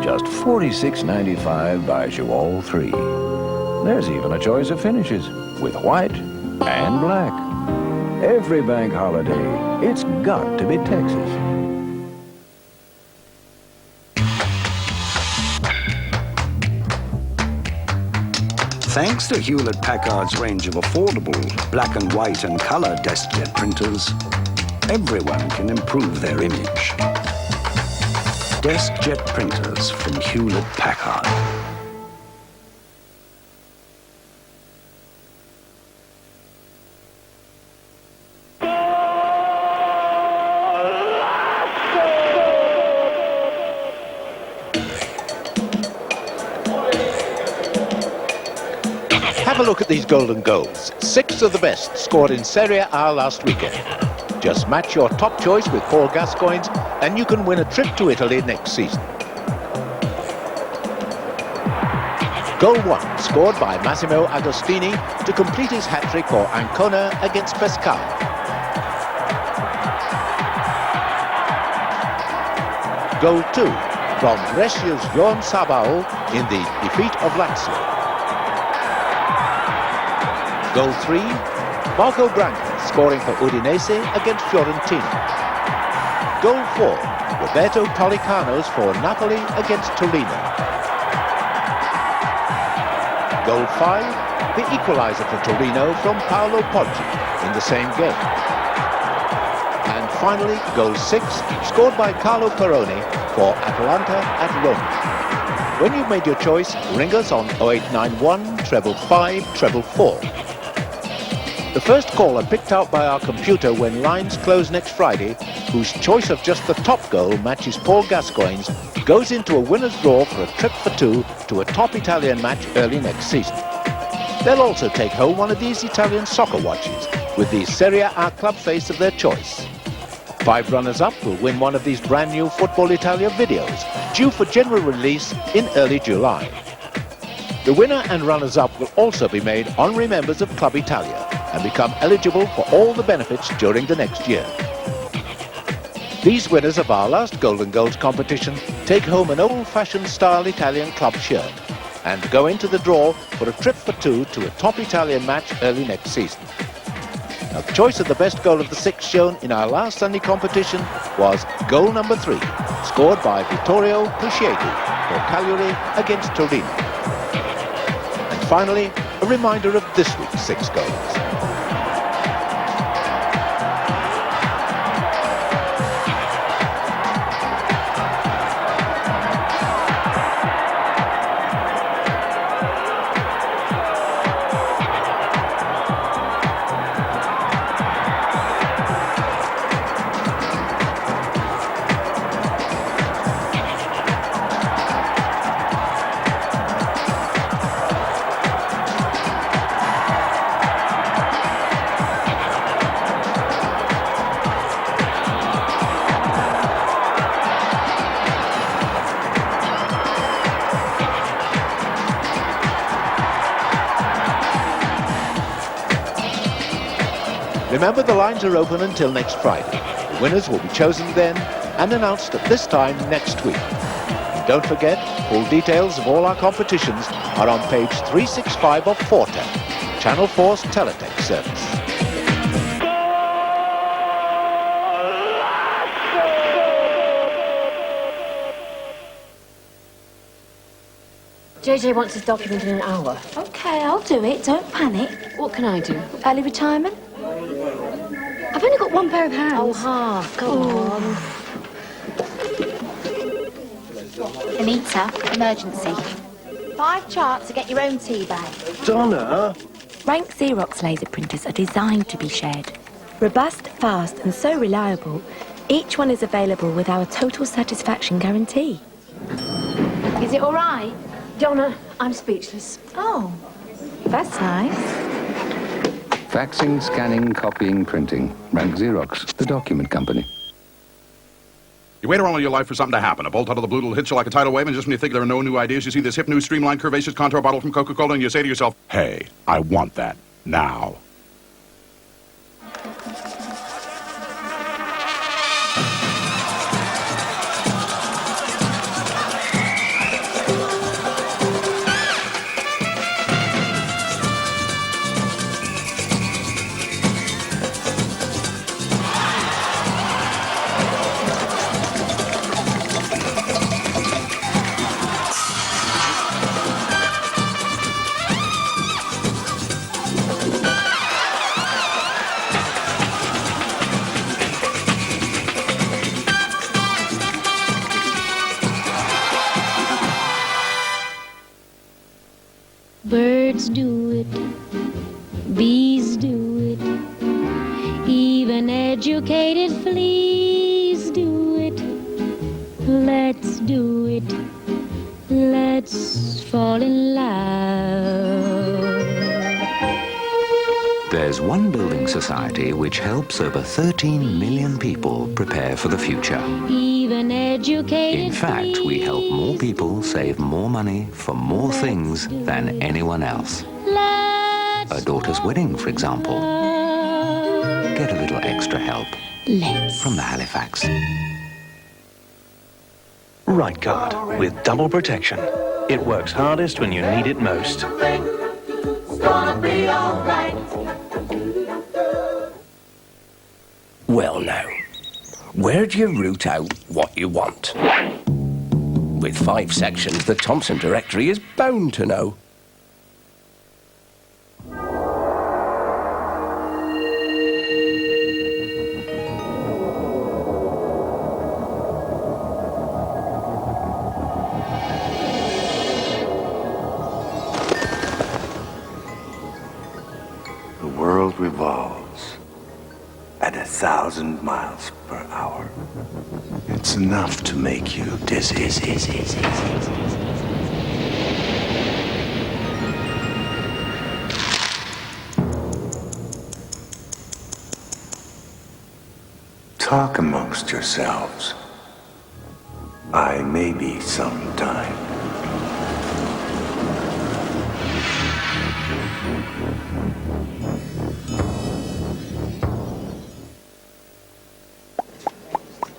Just $46.95 buys you all 3. There's even a choice of finishes with white and black. Every bank holiday, it's got to be Texas. Thanks to Hewlett-Packard's range of affordable black and white and color DeskJet printers, everyone can improve their image. DeskJet printers from Hewlett-Packard. Have a look at these golden goals. 6 of the best scored in Serie A last weekend. Just match your top choice with Paul Gascoigne's and you can win a trip to Italy next season. Goal 1, scored by Massimo Agostini to complete his hat-trick for Ancona against Pescara. Goal 2, from Brescia's Johan Sabao in the defeat of Lazio. Goal 3, Marco Branca scoring for Udinese against Fiorentina. Goal 4, Roberto Tolicanos for Napoli against Torino. Goal 5, the equaliser for Torino from Paolo Poggi in the same game. And finally, goal 6, scored by Carlo Peroni for Atalanta at Rome. When you've made your choice, ring us on 0891 555 444. The first caller picked out by our computer when lines close next Friday, whose choice of just the top goal matches Paul Gascoigne's, goes into a winner's draw for a trip for 2 to a top Italian match early next season. They'll also take home one of these Italian soccer watches with the Serie A club face of their choice. 5 runners-up will win one of these brand new Football Italia videos, due for general release in early July. The winner and runners-up will also be on honorary members of Club Italia and become eligible for all the benefits during the next year. These winners of our last Golden Goals competition take home an old-fashioned style Italian club shirt and go into the draw for a trip for 2 to a top Italian match early next season. Now, the choice of the best goal of the 6 shown in our last Sunday competition was goal number 3, scored by Vittorio Puscieti for Cagliari against Torino. And finally, a reminder of this week's 6 goals. Remember, the lines are open until next Friday. The winners will be chosen then and announced at this time next week. And don't forget, full details of all our competitions are on page 365 of Forte, Channel 4's Teletext service. JJ wants his document in an hour. Okay, I'll do it. Don't panic. What can I do? Early retirement? I've only got 1 pair of hands. Oh, half. Come on. Anita, emergency. 5 charts to get your own tea bag. Donna! Rank Xerox laser printers are designed to be shared. Robust, fast and so reliable, each one is available with our total satisfaction guarantee. Is it all right? Donna, I'm speechless. Oh, that's nice. Faxing, scanning, copying, printing. Rank Xerox, the document company. You wait around all your life for something to happen. A bolt out of the blue will hit you like a tidal wave, and just when you think there are no new ideas, you see this hip, new, streamlined, curvaceous contour bottle from Coca-Cola, and you say to yourself, hey, I want that now. Birds do it, bees do it, even educated fleas do it. Let's do it, let's fall in love. There's one building society which helps over 13 million people prepare for the future. Even educated In fact, we help more people save more money for more things than anyone else. A daughter's wedding, for example. Get a little extra help from the Halifax. Right guard with double protection. It works hardest when you need it most. Well now, where do you root out what you want? With 5 sections, the Thompson directory is bound to know. The world revolves at 1,000 miles per hour. It's enough to make you dizzy. Talk amongst yourselves. I may be sometime.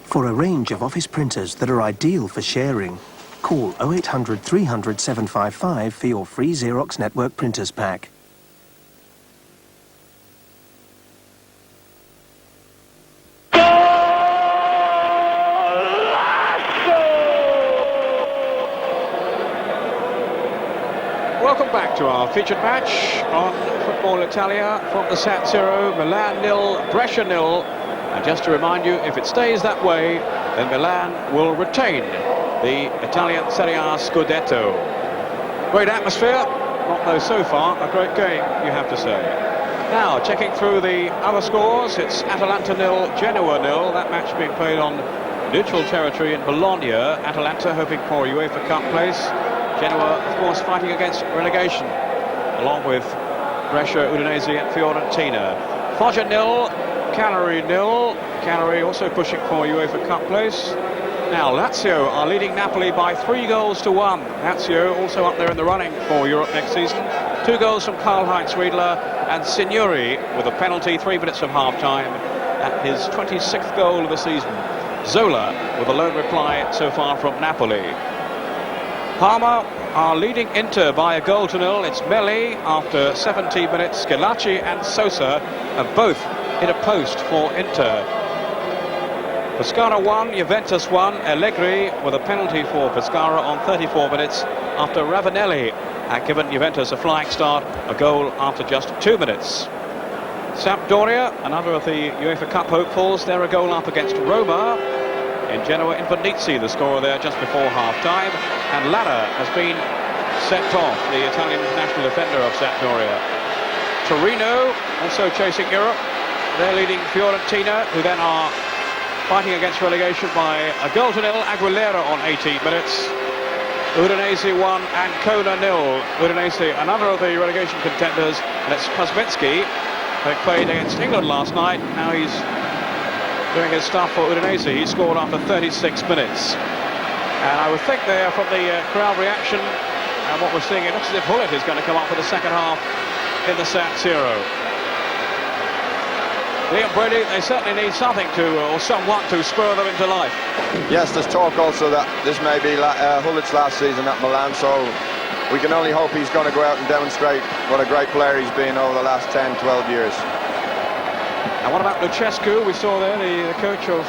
For a range of office printers that are ideal for sharing, call 0800 300 755 for your free Xerox Network Printers Pack. Welcome back to our featured match on Football Italia from the San Siro. Milan 0, Brescia 0. And just to remind you, if it stays that way, then Milan will retain the Italian Serie A Scudetto. Great atmosphere, not though so far, a great game, you have to say. Now, checking through the other scores, it's Atalanta 0, Genoa 0. That match being played on neutral territory in Bologna. Atalanta hoping for UEFA Cup place. Genoa, of course, fighting against relegation, along with Brescia, Udinese and Fiorentina. Foggia 0, Cagliari 0. Cagliari also pushing for UEFA Cup place. Now, Lazio are leading Napoli by 3 goals to 1. Lazio also up there in the running for Europe next season. 2 goals from Karl-Heinz Riedler and Signori with a penalty 3 minutes of half-time at his 26th goal of the season. Zola with a lone reply so far from Napoli. Parma are leading Inter by a goal to 0. It's Melli after 17 minutes. Schillaci and Sosa have both hit a post for Inter. Pescara 1, Juventus 1. Allegri with a penalty for Pescara on 34 minutes after Ravanelli had given Juventus a flying start, a goal after just 2 minutes. Sampdoria, another of the UEFA Cup hopefuls, they're a goal up against Roma. In Genoa, Invernizzi, the scorer there just before half-time. And Lara has been sent off, the Italian international defender of Sampdoria. Torino also chasing Europe. They're leading Fiorentina, who then are fighting against relegation by a goal to nil. Aguilera on 18 minutes. Udinese 1 and Kona 0. Udinese, another of the relegation contenders. That's Kosminski, who played against England last night. Now he's doing his stuff for Udinese. He scored after 36 minutes. And I would think there, from the crowd reaction and what we're seeing, it looks as if Hullet is going to come up for the second half in the San Siro. Liam Brady, they certainly need something to, or someone to spur them into life. Yes, there's talk also that this may be Hullet's last season at Milan, so we can only hope he's going to go out and demonstrate what a great player he's been over the last 10, 12 years. And what about Lucescu? We saw there the coach of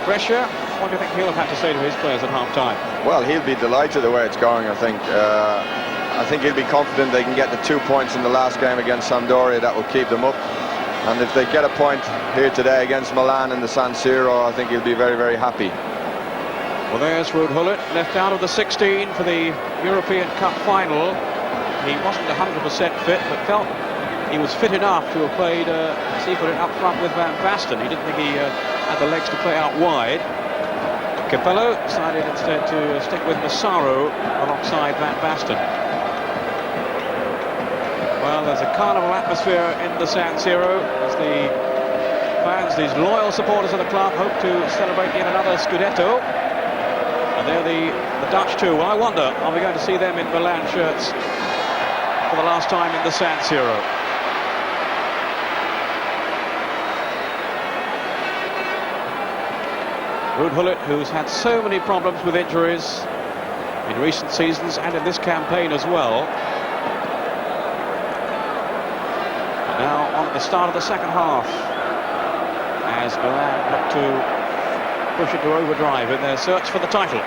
Brescia. What do you think he'll have had to say to his players at half-time? Well, he'll be delighted the way it's going, I think. I think he'll be confident they can get the 2 points in the last game against Sampdoria. That will keep them up. And if they get a point here today against Milan in the San Siro, I think he'll be very, very happy. Well, there's Ruud Gullit, left out of the 16 for the European Cup final. He wasn't 100% fit, but felt he was fit enough to have played Seafooted up front with Van Basten. He didn't think he had the legs to play out wide. Capello decided instead to stick with Massaro alongside Van Basten. Well, there's a carnival atmosphere in the San Siro as the fans, these loyal supporters of the club, hope to celebrate yet another Scudetto. And they're the Dutch too. Well, I wonder, are we going to see them in Milan shirts for the last time in the San Siro? Ruud Gullit, who's had so many problems with injuries in recent seasons and in this campaign as well. Now on the start of the second half, as Milan look to push into overdrive in their search for the title.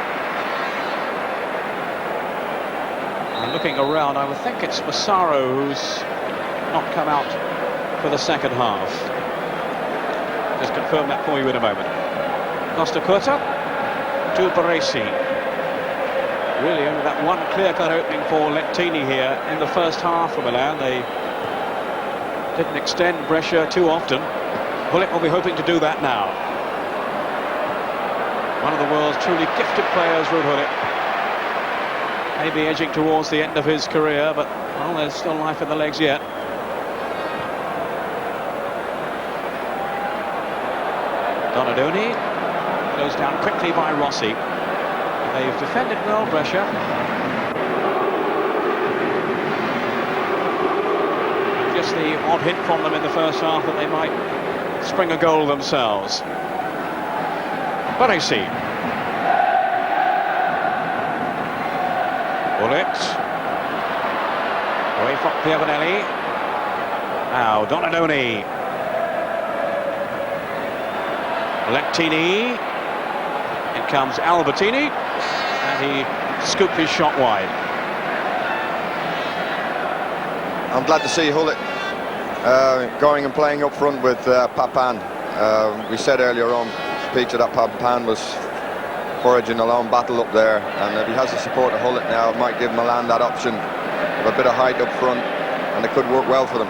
And looking around, I would think it's Massaro who's not come out for the second half. Just confirm that for you in a moment. Costa Curta to Baresi. Really only that one clear-cut opening for Lettini here in the first half for Milan. They didn't extend Brescia too often. Gullit will be hoping to do that now. One of the world's truly gifted players, Ruud Gullit. Maybe edging towards the end of his career, but well, there's still life in the legs yet. Donadoni goes down quickly by Rossi. They've defended well, Brescia. Just the odd hint from them in the first half that they might spring a goal themselves. Baresi. Gullit. Away from Piavanelli. Now Donadoni. Lettini. In comes Albertini. And he scooped his shot wide. I'm glad to see Gullit going and playing up front with Papan. We said earlier on, Peter, that Papan was foraging a lone battle up there, and if he has the support of Gullit now, it might give Milan that option of a bit of height up front, and it could work well for them.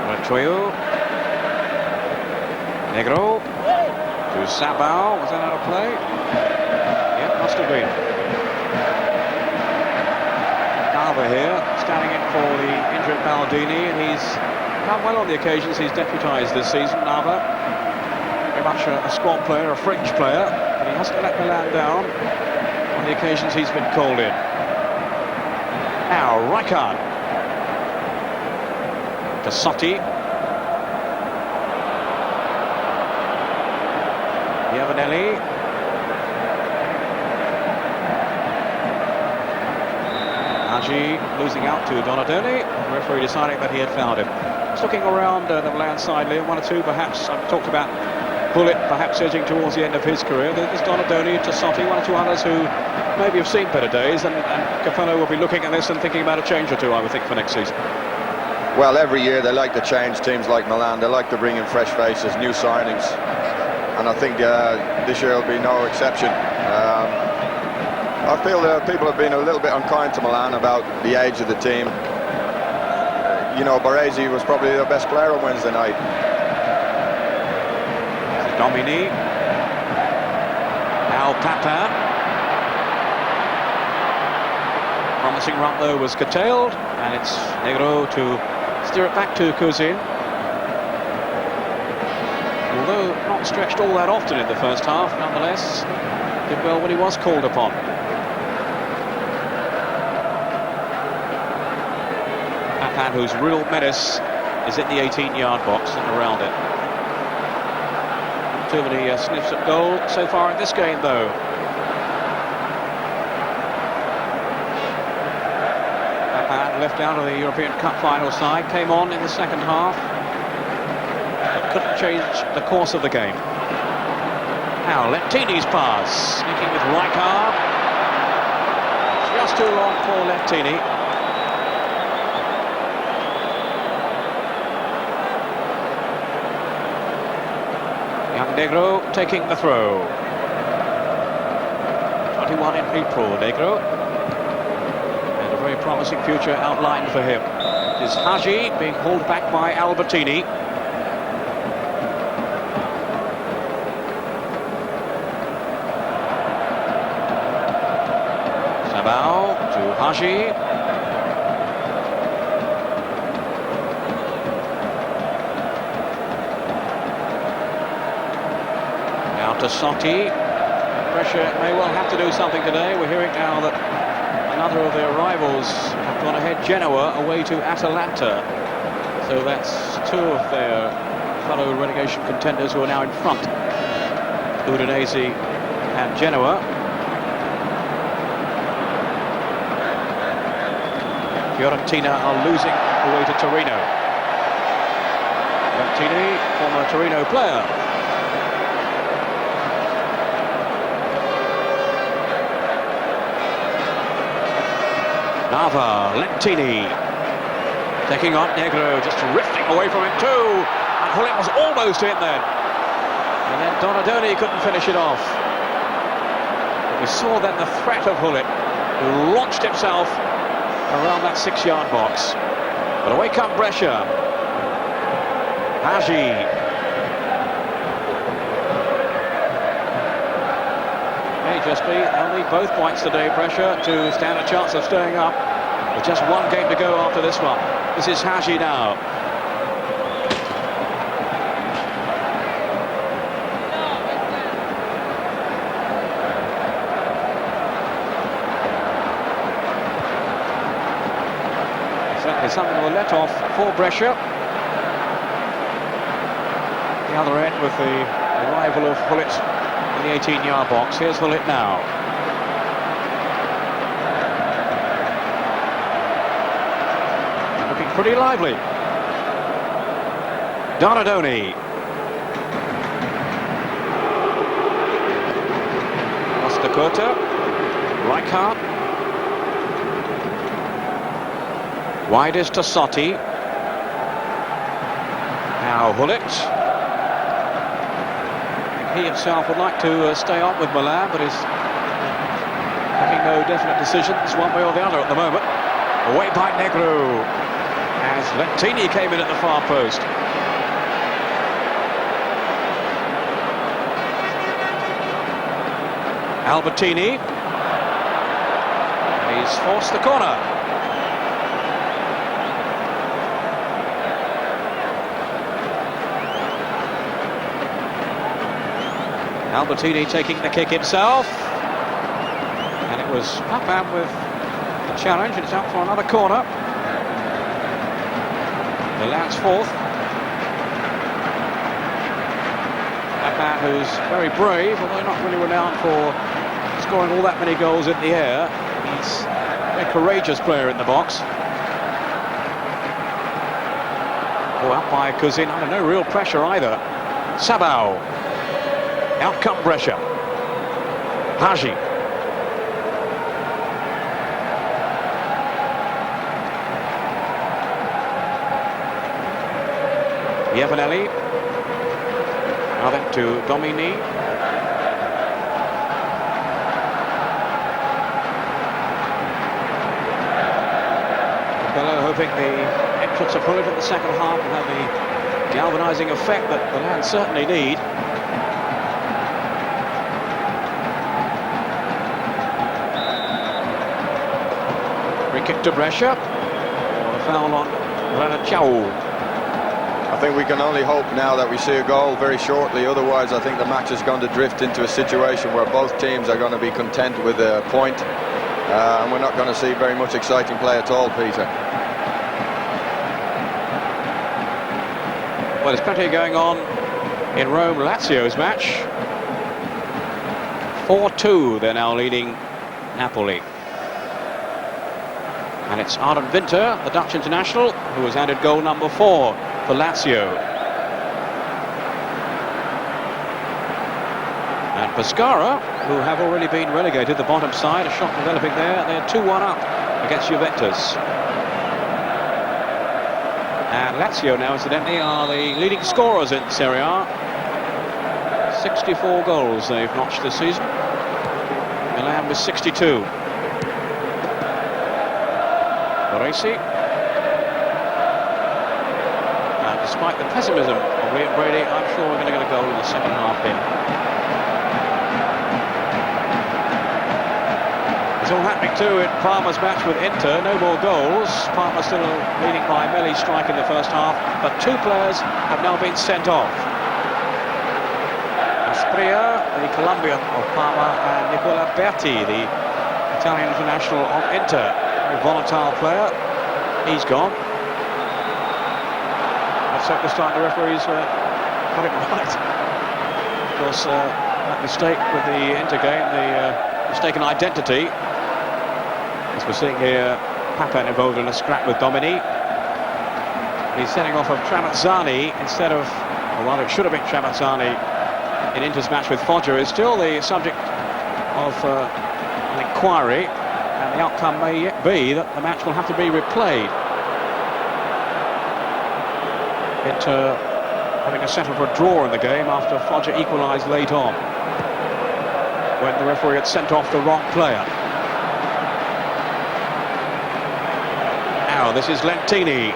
Ranchoyo. Negro to Sabao. Was that out of play? Yeah, must have been. Nava here, standing in for the injured Maldini, and he's done well on the occasions he's deputised this season. Nava, very much a squad player, a fringe player, but he hasn't let Milan down on the occasions he's been called in. Now Rijkaard to Sotti. Piavanelli. Nagy losing out to Donadoni. The referee deciding that he had fouled him. Just looking around the Milan side, Liam, one or two perhaps. I've talked about Gullit perhaps edging towards the end of his career. There's Donadoni, Tassotti, one or two others who maybe have seen better days, and Capello will be looking at this and thinking about a change or two, I would think, for next season. Well, every year they like to change, teams like Milan. They like to bring in fresh faces, new signings. And I think this year will be no exception. I feel that people have been a little bit unkind to Milan about the age of the team. you know, Baresi was probably the best player on Wednesday night. Domini. Now Papin. Promising run though was curtailed, and it's Negro to steer it back to Cousin. Although not stretched all that often in the first half, nonetheless did well when he was called upon. Papin, whose real menace is in the 18-yard box and around it. Too many sniffs at goal so far in this game, though. Papin, left out of the European Cup final side, came on in the second half, but couldn't change the course of the game. Now Lettini's pass, sneaking with right arm. Just too long for Lettini. Negro taking the throw. 21 in April, Negro. And a very promising future outlined for him. It is Haji being hauled back by Albertini. Sabao to Haji. To Sotti. Pressure may well have to do something today. We're hearing now that another of their rivals have gone ahead, Genoa, away to Atalanta. So that's two of their fellow relegation contenders who are now in front. Udinese and Genoa. Fiorentina are losing away to Torino. Lettini, former Torino player. Nava, Lettini, taking on Negro, just drifting away from him too, and Hullet was almost in then. And then Donadoni couldn't finish it off. But we saw then the threat of Hullet, who launched himself around that 6-yard box. But away come Brescia. Haji. May just be, they'll need both points today, Brescia, to stand a chance of staying up. With just one game to go after this one. This is Haji now. Certainly something of a let-off for Brescia. The other end with the arrival of Hullet in the 18-yard box. Here's Hullet now. Pretty lively. Donadoni. Costacurta. Rijkaard. Wide is to Sotti. Now Hullet. He himself would like to stay on with Milan, but is making no definite decisions one way or the other at the moment. Away by Negro. As Lettini came in at the far post. Albertini. And he's forced the corner. Albertini taking the kick himself. And it was Papin with the challenge, and it's out for another corner. Milan's fourth. Papin, who's very brave, although not really renowned for scoring all that many goals in the air. He's a very courageous player in the box. Oh, out by Cousin, under no real pressure either. Sabao. Out come Brescia. Haji. Iavanelli. Now then to Domini. Bello hoping the should support it in the second half and have the galvanising effect that Milan certainly need. Free kick to Brescia. Or a foul on Ranacciao. I think we can only hope now that we see a goal very shortly. Otherwise, I think the match is going to drift into a situation where both teams are going to be content with a point. And we're not going to see very much exciting play at all, Peter. Well, there's plenty going on in Rome, Lazio's match. 4-2, they're now leading Napoli. And it's Arden Winter, the Dutch international, who has added goal number 4 for Lazio. And Pescara, who have already been relegated, the bottom side, a shot developing there. They're 2-1 up against Juventus. And Lazio now, incidentally, are the leading scorers in Serie A. 64 goals they've notched this season. Milan with 62. Baresi. Despite the pessimism of Liam Brady, I'm sure we're going to get a goal in the second half here. It's all happening too in Parma's match with Inter. No more goals. Parma still leading by a melee strike in the first half, but 2 players have now been sent off. Aspria, the Colombian of Parma, and Nicola Berti, the Italian international of Inter. A volatile player. He's gone. So this time the referees got it right. Of course, that mistake with the Inter game, the mistaken identity. As we're seeing here, Papan involved in a scrap with Domini. He's sending off of Tramezzani instead of, or rather it should have been Tramezzani in Inter's match with Foggia, is still the subject of an inquiry, and the outcome may yet be that the match will have to be replayed. Inter having to settle for a draw in the game after Foggia equalised late on, when the referee had sent off the wrong player. Now this is Lentini.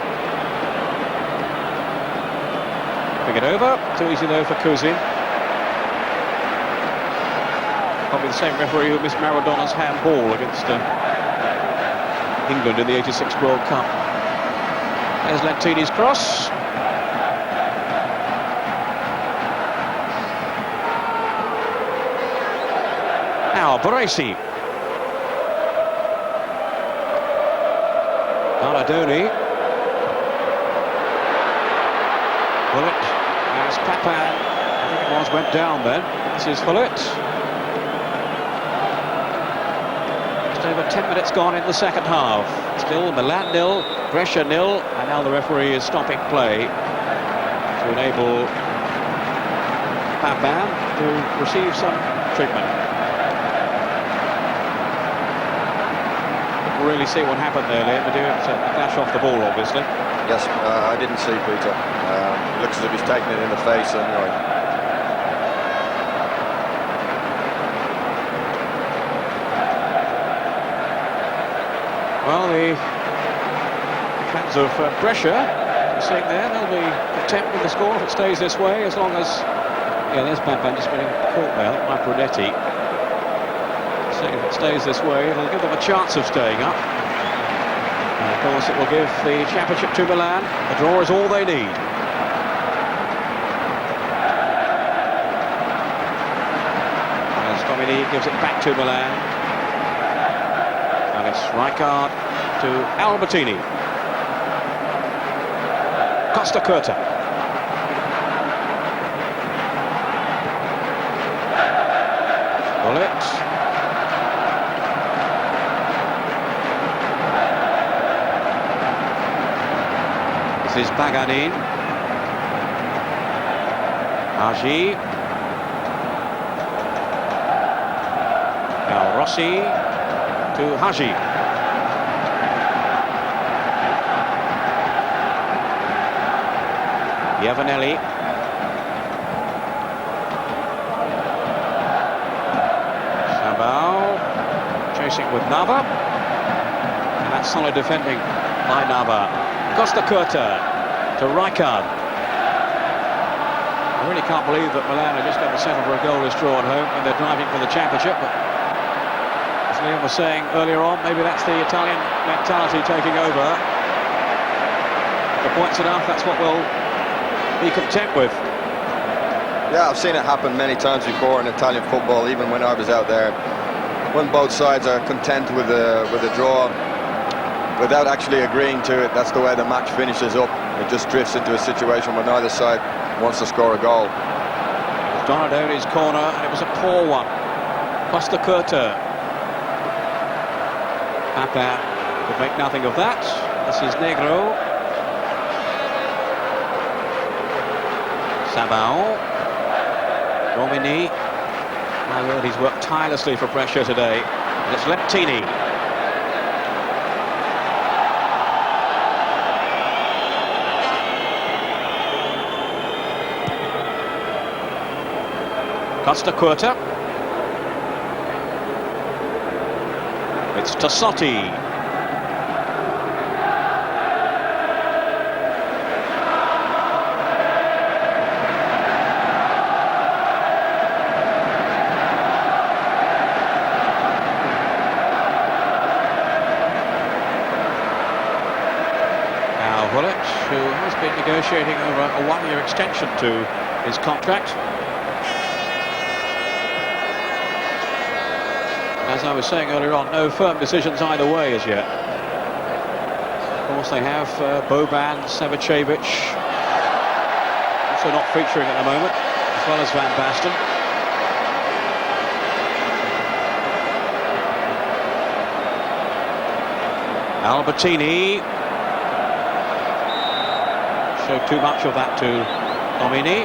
Bring it over. Too easy though for Cousin. Probably the same referee who missed Maradona's handball against England in the '86 World Cup. There's Lentini's cross. Now Baresi. Maradoni. Bullet. There's Papan. I think it was, went down then. This is Bullet. Just over 10 minutes gone in the second half. Still Milan 0, Brescia 0, and now the referee is stopping play to enable Papan to receive some treatment. Really see what happened there, Liam. To do it, a flash off the ball, obviously. Yes, I didn't see Peter. Looks as if he's taken it in the face anyway. Well, the fans of Brescia, you're seeing there, they'll be content with the score if it stays this way, as long as... Yeah, there's Papan just getting caught there by Brunetti. So if it stays this way, it'll give them a chance of staying up. And of course, it will give the championship to Milan. The draw is all they need. As Domini gives it back to Milan. And it's Rijkaard to Albertini. Costa Curta. Bullet. Is Paganin. Agi. Now Rossi to Haji. Iavanelli. Sabao chasing with Nava. And that's solid defending by Nava. Costa Curta to Rijkaard. I really can't believe that Milan are just going to settle for a goalless draw at home when they're driving for the championship. But as Liam was saying earlier on, maybe that's the Italian mentality taking over. The points enough, that's what we'll be content with. Yeah, I've seen it happen many times before in Italian football, even when I was out there. When both sides are content with a draw, without actually agreeing to it, that's the way the match finishes up. It just drifts into a situation where neither side wants to score a goal. Donadoni's corner, and it was a poor one. Costa Curta. Papa could make nothing of that. This is Negro. Sabao. Domini. My word, he's worked tirelessly for pressure today. And it's Leptini. Costa Curta. It's Tassotti. Who has been negotiating over a one-year extension to his contract. As I was saying earlier on, no firm decisions either way as yet. Of course, they have Boban, Savicevic, also not featuring at the moment, as well as Van Basten. Albertini. Showed too much of that to Domini.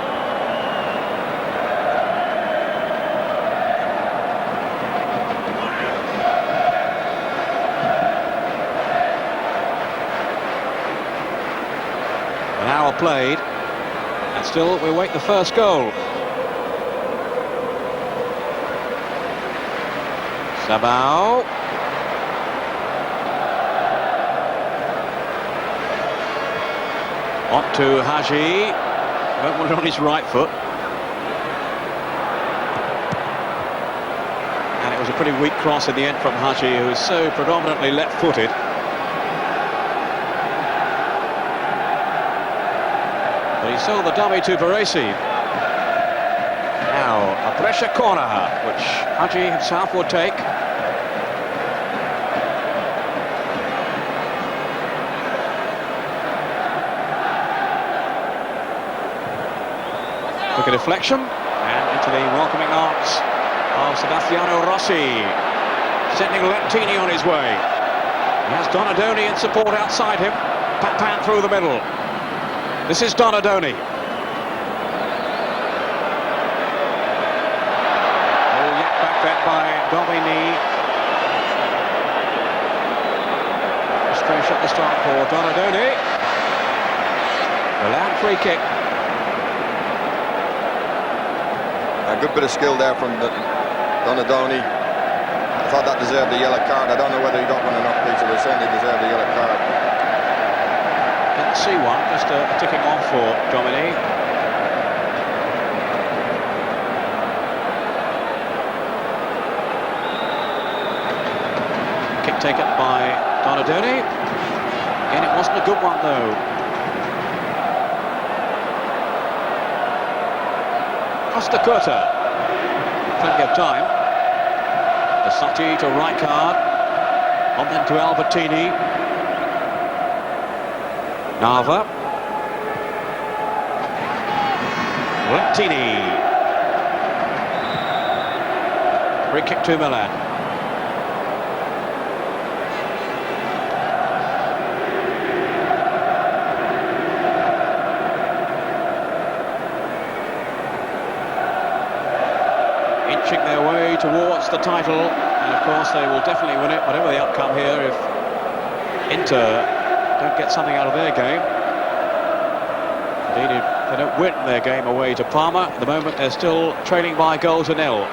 An hour played, and still we await the first goal. Sabao. On to Haji. Won't want it on his right foot. And it was a pretty weak cross in the end from Haji, who is so predominantly left-footed. But he sold the dummy to Baresi. Now, a pressure corner, which Haji himself will take. Took a deflection and into the welcoming arms of Sebastiano Rossi, sending Leptini on his way. He has Donadoni in support outside him. Papin through the middle. This is Donadoni. Oh, yet back there by Domini. Frustration at the start for Donadoni. Milan free kick. A good bit of skill there from Donadoni. I thought that deserved a yellow card. I don't know whether he got one enough, Peter, but certainly deserved a yellow card. Didn't see one, just a ticking off for Domini. Kick taken by Donadoni. Again, it wasn't a good one, though. Costa Curta, plenty of time. Tassotti to Rijkaard, on then to Albertini. Nava. Leptini. Free kick to Milan. Inching their way towards the title, and of course they will definitely win it, whatever the outcome here, if Inter don't get something out of their game. Indeed, if they don't win their game away to Parma, at the moment they're still trailing by a goal to nil.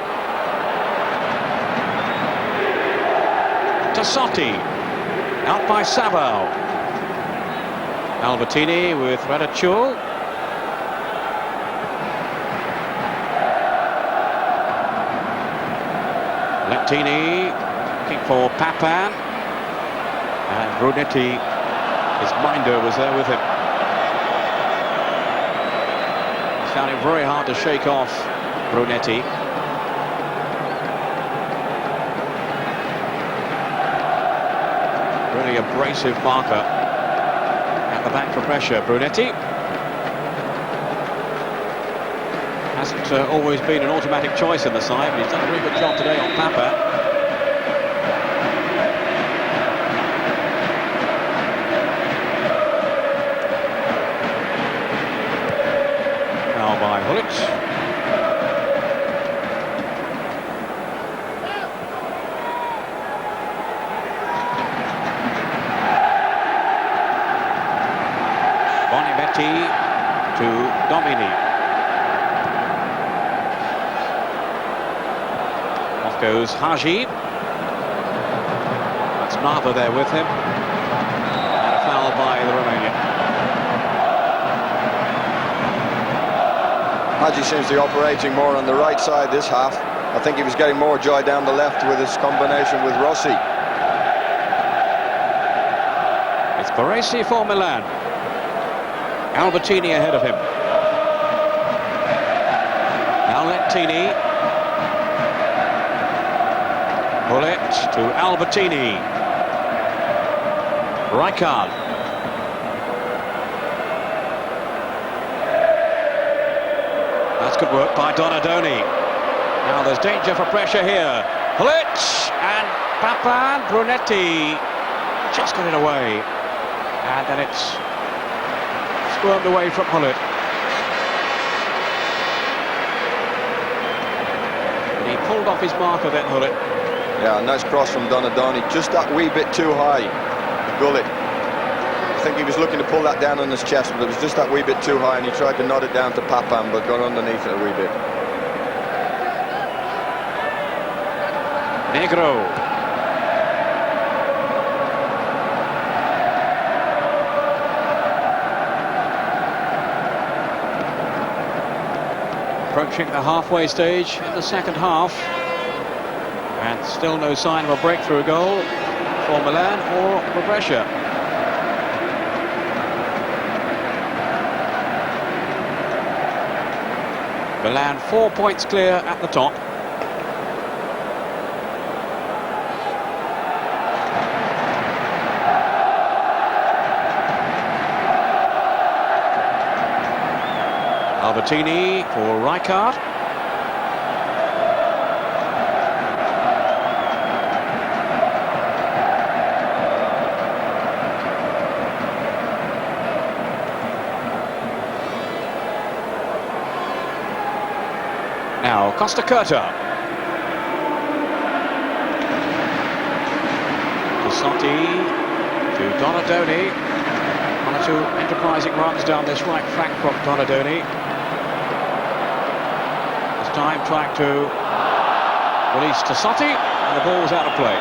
Tassotti, out by Sabao. Albertini with Radachul. Lettini looking for Papan. And Brunetti, his minder, was there with him. He found it very hard to shake off Brunetti. Really abrasive marker at the back for pressure. Brunetti hasn't always been an automatic choice in the side, but he's done a really good job today on Papa. Now by Hulic. To Domini. Off goes Haji. That's Nava there with him. And a foul by the Romanian. Haji seems to be operating more on the right side this half. I think he was getting more joy down the left with his combination with Rossi. It's Baresi for Milan. Albertini ahead of him. Now Lettini. Bullet to Albertini. Rijkaard. That's good work by Donadoni. Now there's danger for pressure here. Bullet and Papan. Brunetti just got it away. And then it's squirmed away from Hulic. And he pulled off his marker then, Hulic. Yeah, nice cross from Donadoni. Just that wee bit too high. Gullit. I think he was looking to pull that down on his chest, but it was just that wee bit too high, and he tried to nod it down to Papan, but got underneath it a wee bit. Negro. Approaching the halfway stage in the second half, and still no sign of a breakthrough goal for Milan or for Brescia. Milan 4 points clear at the top. Albertini for Rijkaard. Now Costa Curta. Cassotti to Donadoni. One or two enterprising runs down this right flank from Donadoni. Time trying to release Cassotti, and the ball's out of play.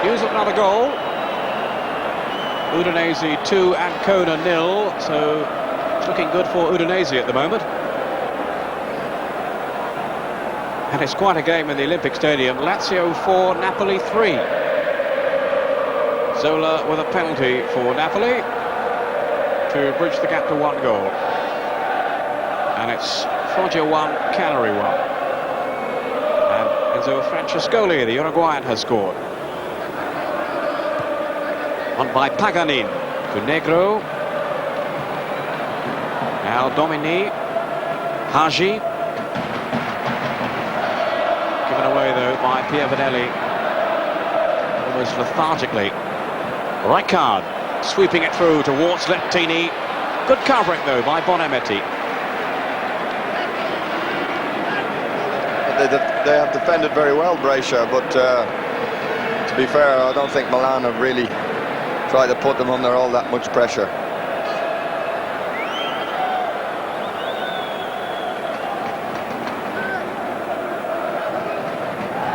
Here's another goal. Udinese 2, Ancona 0, so it's looking good for Udinese at the moment. And it's quite a game in the Olympic Stadium. Lazio 4, Napoli 3. Zola with a penalty for Napoli to bridge the gap to 1 goal. And it's Foggia 1, Cagliari 1. And Enzo Francescoli, the Uruguayan, has scored. On by Paganin to Negro. Now Domini. Haji. Given away, though, by Pierre Vanelli. Almost lethargically. Rijkaard sweeping it through towards Lettini. Good covering, though, by Bonametti. They have defended very well, Brescia, but to be fair, I don't think Milan have really tried to put them under all that much pressure.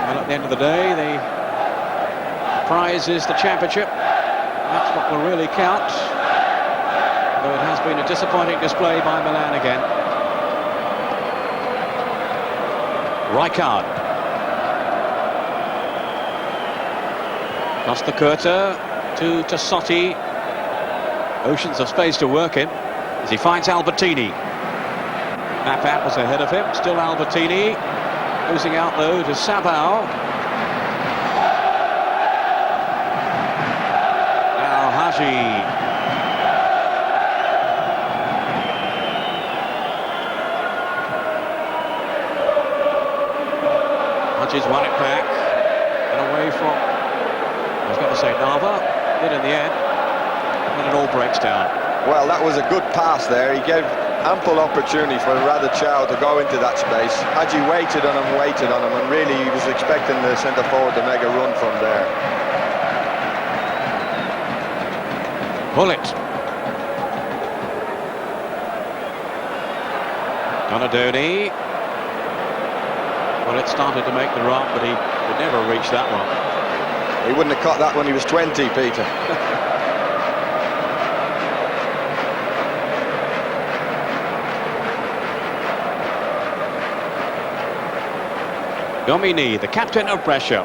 Well, at the end of the day, the prize is the championship. That's what will really count. Though it has been a disappointing display by Milan again. Rijkaard. Across the Curta to Tassotti. Oceans of space to work in as he finds Albertini. Papan was ahead of him, still Albertini. Losing out though to Sabao. Now Haji. Haji's won it back and away from, I was going to say Nava, did in the end, and it all breaks down. Well, that was a good pass there. He gave ample opportunity for Radicao to go into that space. Haji waited on him, and really he was expecting the centre forward to make a run from there. Bullet. Donadoni. Well, it started to make the run, but he would never reach that one. He wouldn't have caught that when he was 20, Peter. Domini, the captain of Brescia.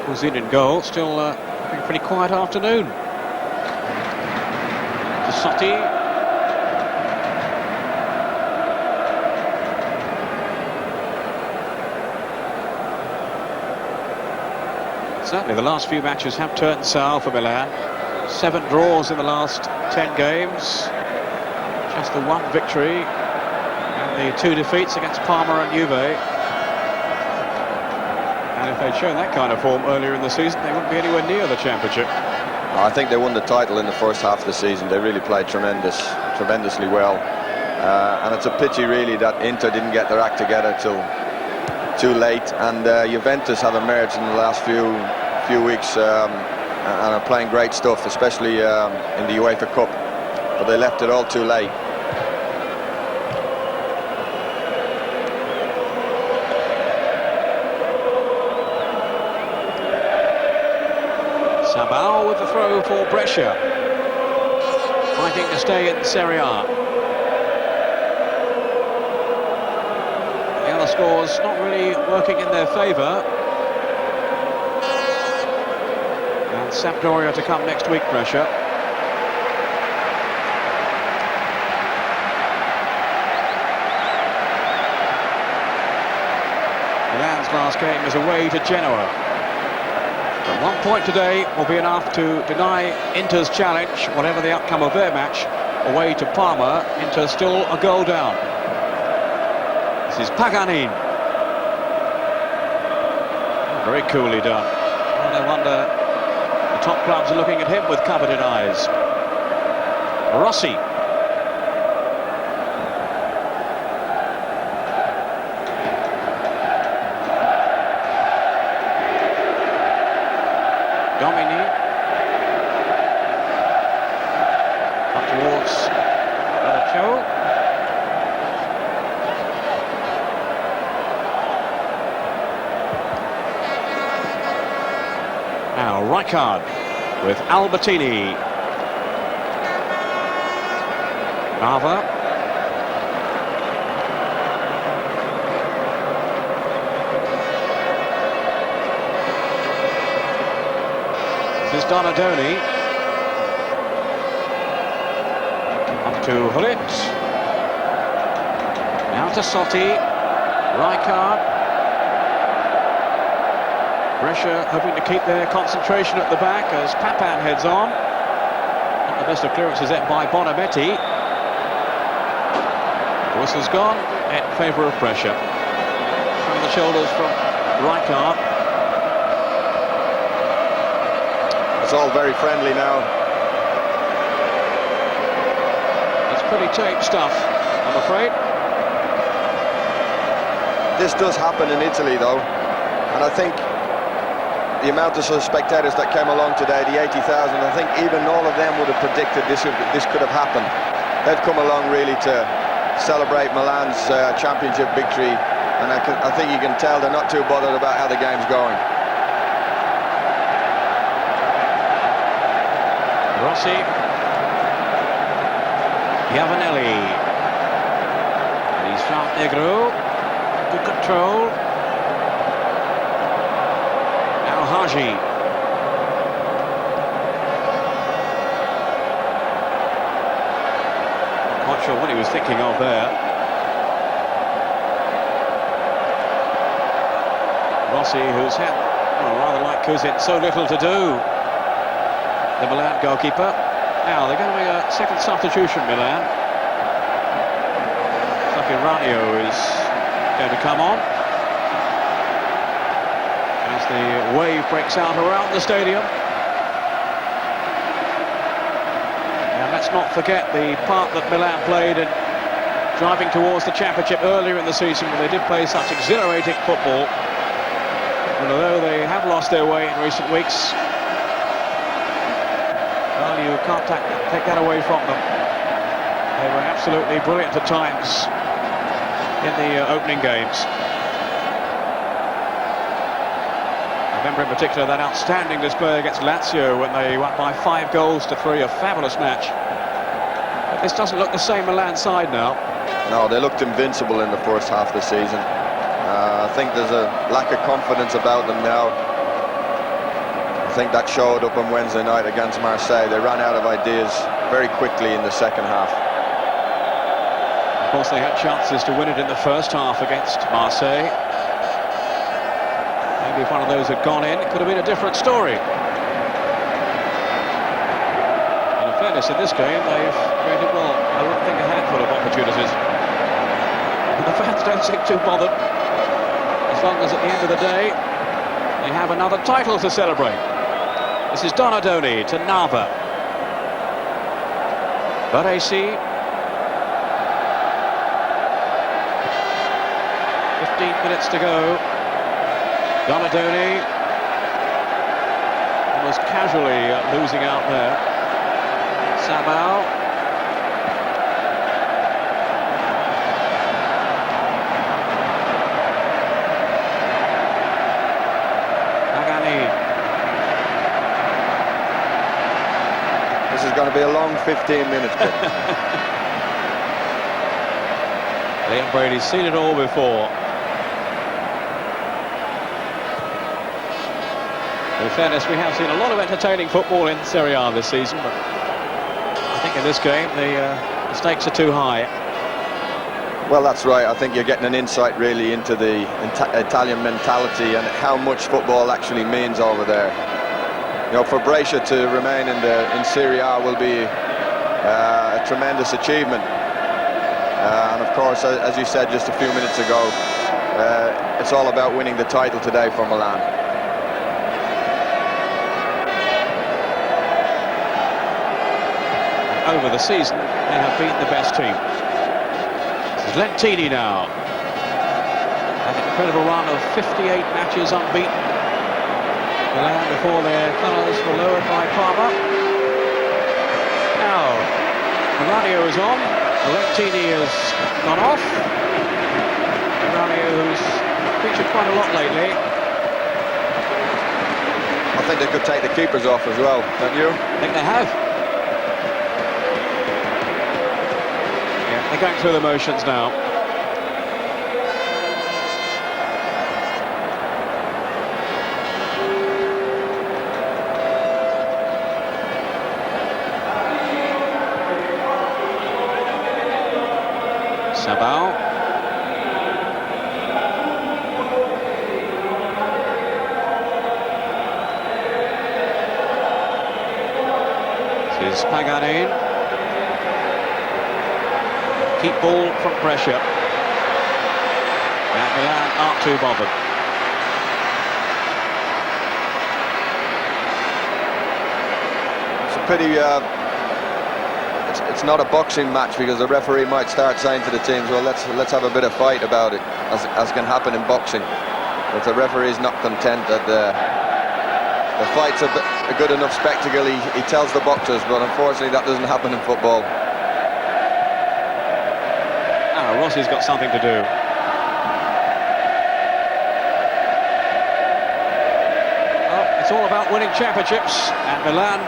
Who's in goal? Still a pretty quiet afternoon. Tassotti. Certainly the last few matches have turned sour for Milan. 7 draws in the last 10 games. Just the 1 victory and the 2 defeats against Parma and Juve. And if they'd shown that kind of form earlier in the season, they wouldn't be anywhere near the championship. I think they won the title in the first half of the season. They really played tremendously well. And it's a pity really that Inter didn't get their act together till too late. And Juventus have emerged in the last few weeks and are playing great stuff, especially in the UEFA Cup. But they left it all too late. Sabao with the throw for Brescia. Fighting to stay in Serie A. The other scores not really working in their favour. And Sampdoria to come next week, Brescia. Milan's last game is away to Genoa. But 1 point today will be enough to deny Inter's challenge, whatever the outcome of their match, away to Parma. Inter still a goal down. This is Paganin. Very coolly done. And no wonder the top clubs are looking at him with coveted eyes. Rossi. Domini. Up towards Radicao. Now Rijkaard with Albertini. Nava. This is Donadoni. Up to Hullet. Now to Sotti. Rijkaard. Brescia hoping to keep their concentration at the back as Papan heads on. Not the best of clearances yet by Bonametti. The whistle's gone in favour of Brescia. From the shoulders from Rijkaard. It's all very friendly now. It's pretty tame stuff, I'm afraid. This does happen in Italy though, and I think the amount of spectators that came along today, the 80,000, I think even all of them would have predicted this could have happened. They've come along really to celebrate Milan's championship victory And I think you can tell they're not too bothered about how the game's going. Rossi. Giovanelli. And he's found Negro. Good control. Now Haji. Not sure what he was thinking of there. Rossi, who's had, well, rather like Kuzin, so little to do. The Milan goalkeeper. Now they're going to make a second substitution, Milan. Ranio is going to come on as the wave breaks out around the stadium. And let's not forget the part that Milan played in driving towards the championship earlier in the season, when they did play such exhilarating football. And although they have lost their way in recent weeks, well, you can't take that away from them. They were absolutely brilliant at times in the opening games. I remember in particular that outstanding display against Lazio when they won by 5-3, a fabulous match. But this doesn't look the same Milan side now. No, they looked invincible in the first half of the season. I think there's a lack of confidence about them now. I think that showed up on Wednesday night against Marseille. They ran out of ideas very quickly in the second half. Of course, they had chances to win it in the first half against Marseille. Maybe if one of those had gone in, it could have been a different story. And in fairness, in this game, they've created, well, I wouldn't think a handful of opportunities. But the fans don't seem too bothered, as long as at the end of the day, they have another title to celebrate. This is Donadoni to Nava. Baresi. 15 minutes to go. Donadoni almost casually losing out there. Sabao. Nagani. This is going to be a long 15 minutes. Liam Brady's seen it all before. In fairness, we have seen a lot of entertaining football in Serie A this season, but I think in this game the stakes are too high. Well, that's right. I think you're getting an insight really into the Italian mentality and how much football actually means over there. You know, for Brescia to remain in Serie A will be a tremendous achievement. And of course, as you said just a few minutes ago, it's all about winning the title today for Milan. Over the season, they have been the best team. This is Lentini now. An incredible run of 58 matches unbeaten. Milan before their colours were lowered by Parma. Now, Ranio is on. Lentini has gone off. Ranio, who's featured quite a lot lately. I think they could take the keepers off as well, don't you? I think they have. They're going through the motions now. Sabao. This is Paganin. Keep ball from pressure. And Milan aren't too bothered. It's a pity it's not a boxing match, because the referee might start saying to the teams, well, let's have a bit of fight about it, as can happen in boxing. If the referee is not content that the fight's a good enough spectacle, he tells the boxers, but unfortunately that doesn't happen in football. Rossi's got something to do. winning championships, and Milan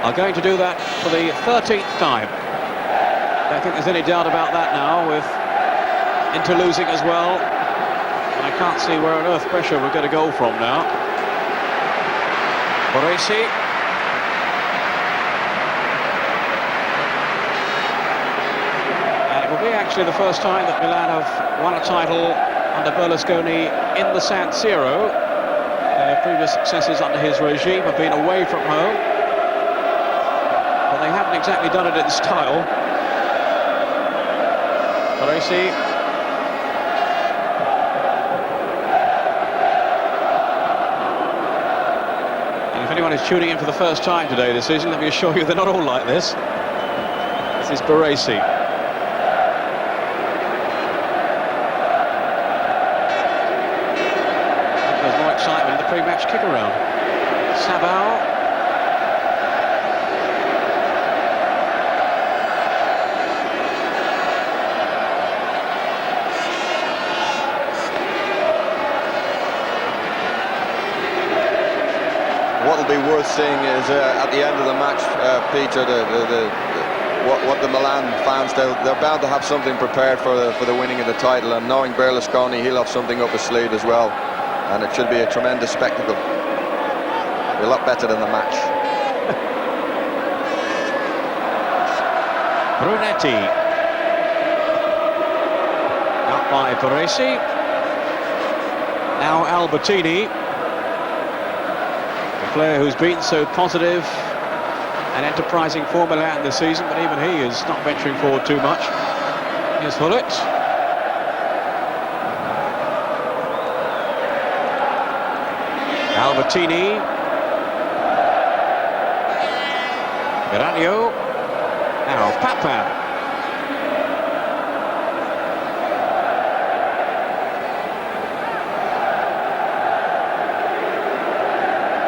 are going to do that for the 13th time. I don't think there's any doubt about that now, with Inter losing as well. And I can't see where on earth pressure we're going to go from now. Baresi. And it will be actually the first time that Milan have won a title under Berlusconi in the San Siro. Their previous successes under his regime have been away from home. But they haven't exactly done it in style. Baresi. And if anyone is tuning in for the first time today this season, let me assure you they're not all like this. This is Baresi. There's more excitement in the pre-match kick-around. Sabao. What will be worth seeing is at the end of the match, Peter, what the Milan fans, they're bound to have something prepared for the winning of the title, and knowing Berlusconi, he'll have something up his sleeve as well, and it should be a tremendous spectacle. Be a lot better than the match. Brunetti. Out by Baresi. Now Albertini. A player who's been so positive and enterprising for Milan this season, but even he is not venturing forward too much. Here's Hullet. Albertini. Garanio. Now Papa.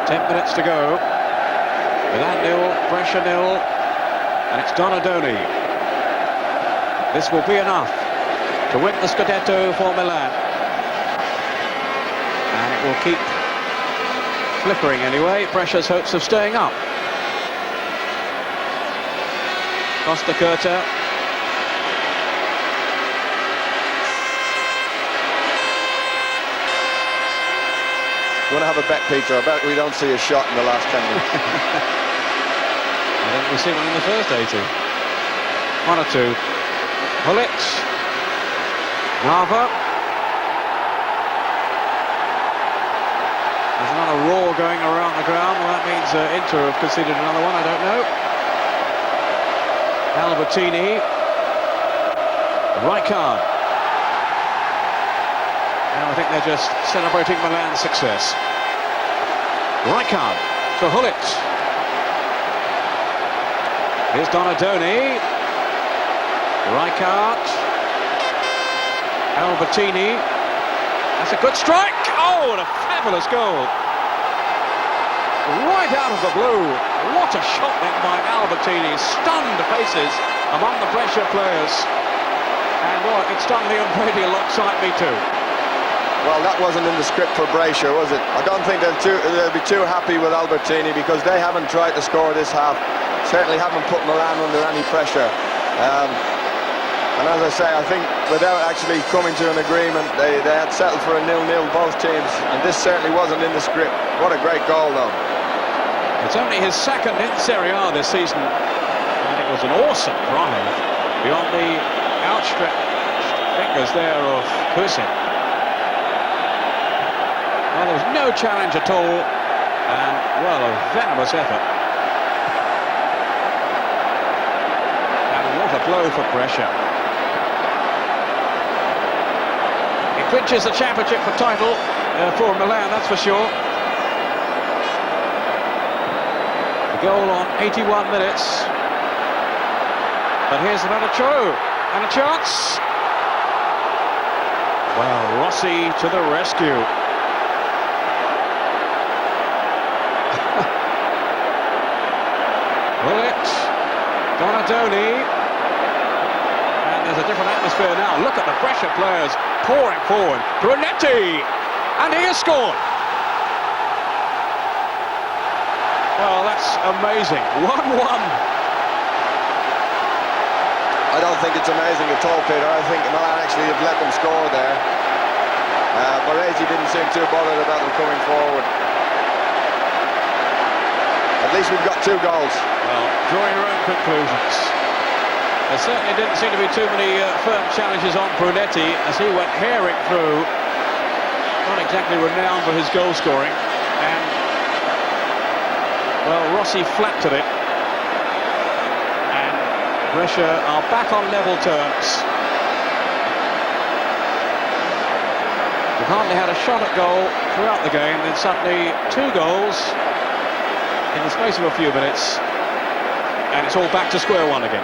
10 minutes to go. Milan 0, Brescia 0, and it's Donadoni. This will be enough to win the Scudetto for Milan. And it will keep flickering anyway, Brescia's hopes of staying up. Costa Curta. You want to have a bet, Peter? I bet we don't see a shot in the last 10 minutes. I think we'll see one in the first 80. 1 or 2. Hullet. Nava. There's another roar going around the ground. Well, that means Inter have conceded another one, I don't know. Albertini. Rijkaard. Now I think they're just celebrating Milan's success. Rijkaard to Hullet. Here's Donadoni. Rijkaard. Albertini. That's a good strike. Oh, and a fabulous goal. Right out of the blue. What a shot then by Albertini. Stunned faces among the Brescia players. And what, it stung Leon Brady alongside me too. Well, that wasn't in the script for Brescia, was it? I don't think they'll be too happy with Albertini, because they haven't tried to score this half. Certainly haven't put Milan under any pressure. And as I say, I think without actually coming to an agreement, they had settled for a 0-0, both teams, and this certainly wasn't in the script. What a great goal, though. It's only his second in Serie A this season, and it was an awesome drive beyond the outstretched fingers there of Kusin. Well, there was no challenge at all, and, well, a venomous effort. And what a blow for Brescia. It clinches the championship for title for Milan, that's for sure. The goal on 81 minutes. But here's another Choro, and a chance. Well, Rossi to the rescue. Hullet, Donadoni, and there's a different atmosphere now. Look at the Brescia players pouring forward. Brunetti, and he has scored. Well, that's amazing. 1-1. I don't think it's amazing at all, Peter. I think Milan actually have let them score there. Baresi didn't seem too bothered about them coming forward. At least we've got 2 goals. Well, draw your own conclusions. There certainly didn't seem to be too many firm challenges on Brunetti as he went herring through. Not exactly renowned for his goal scoring. And, well, Rossi flapped at it. And Brescia are back on level terms. They've hardly had a shot at goal throughout the game, then suddenly 2 goals in the space of a few minutes, and it's all back to square one again.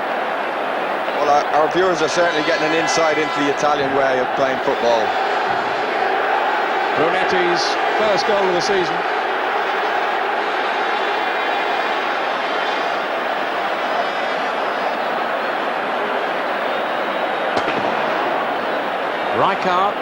Well, our viewers are certainly getting an insight into the Italian way of playing football. Brunetti's first goal of the season. Rijkaard.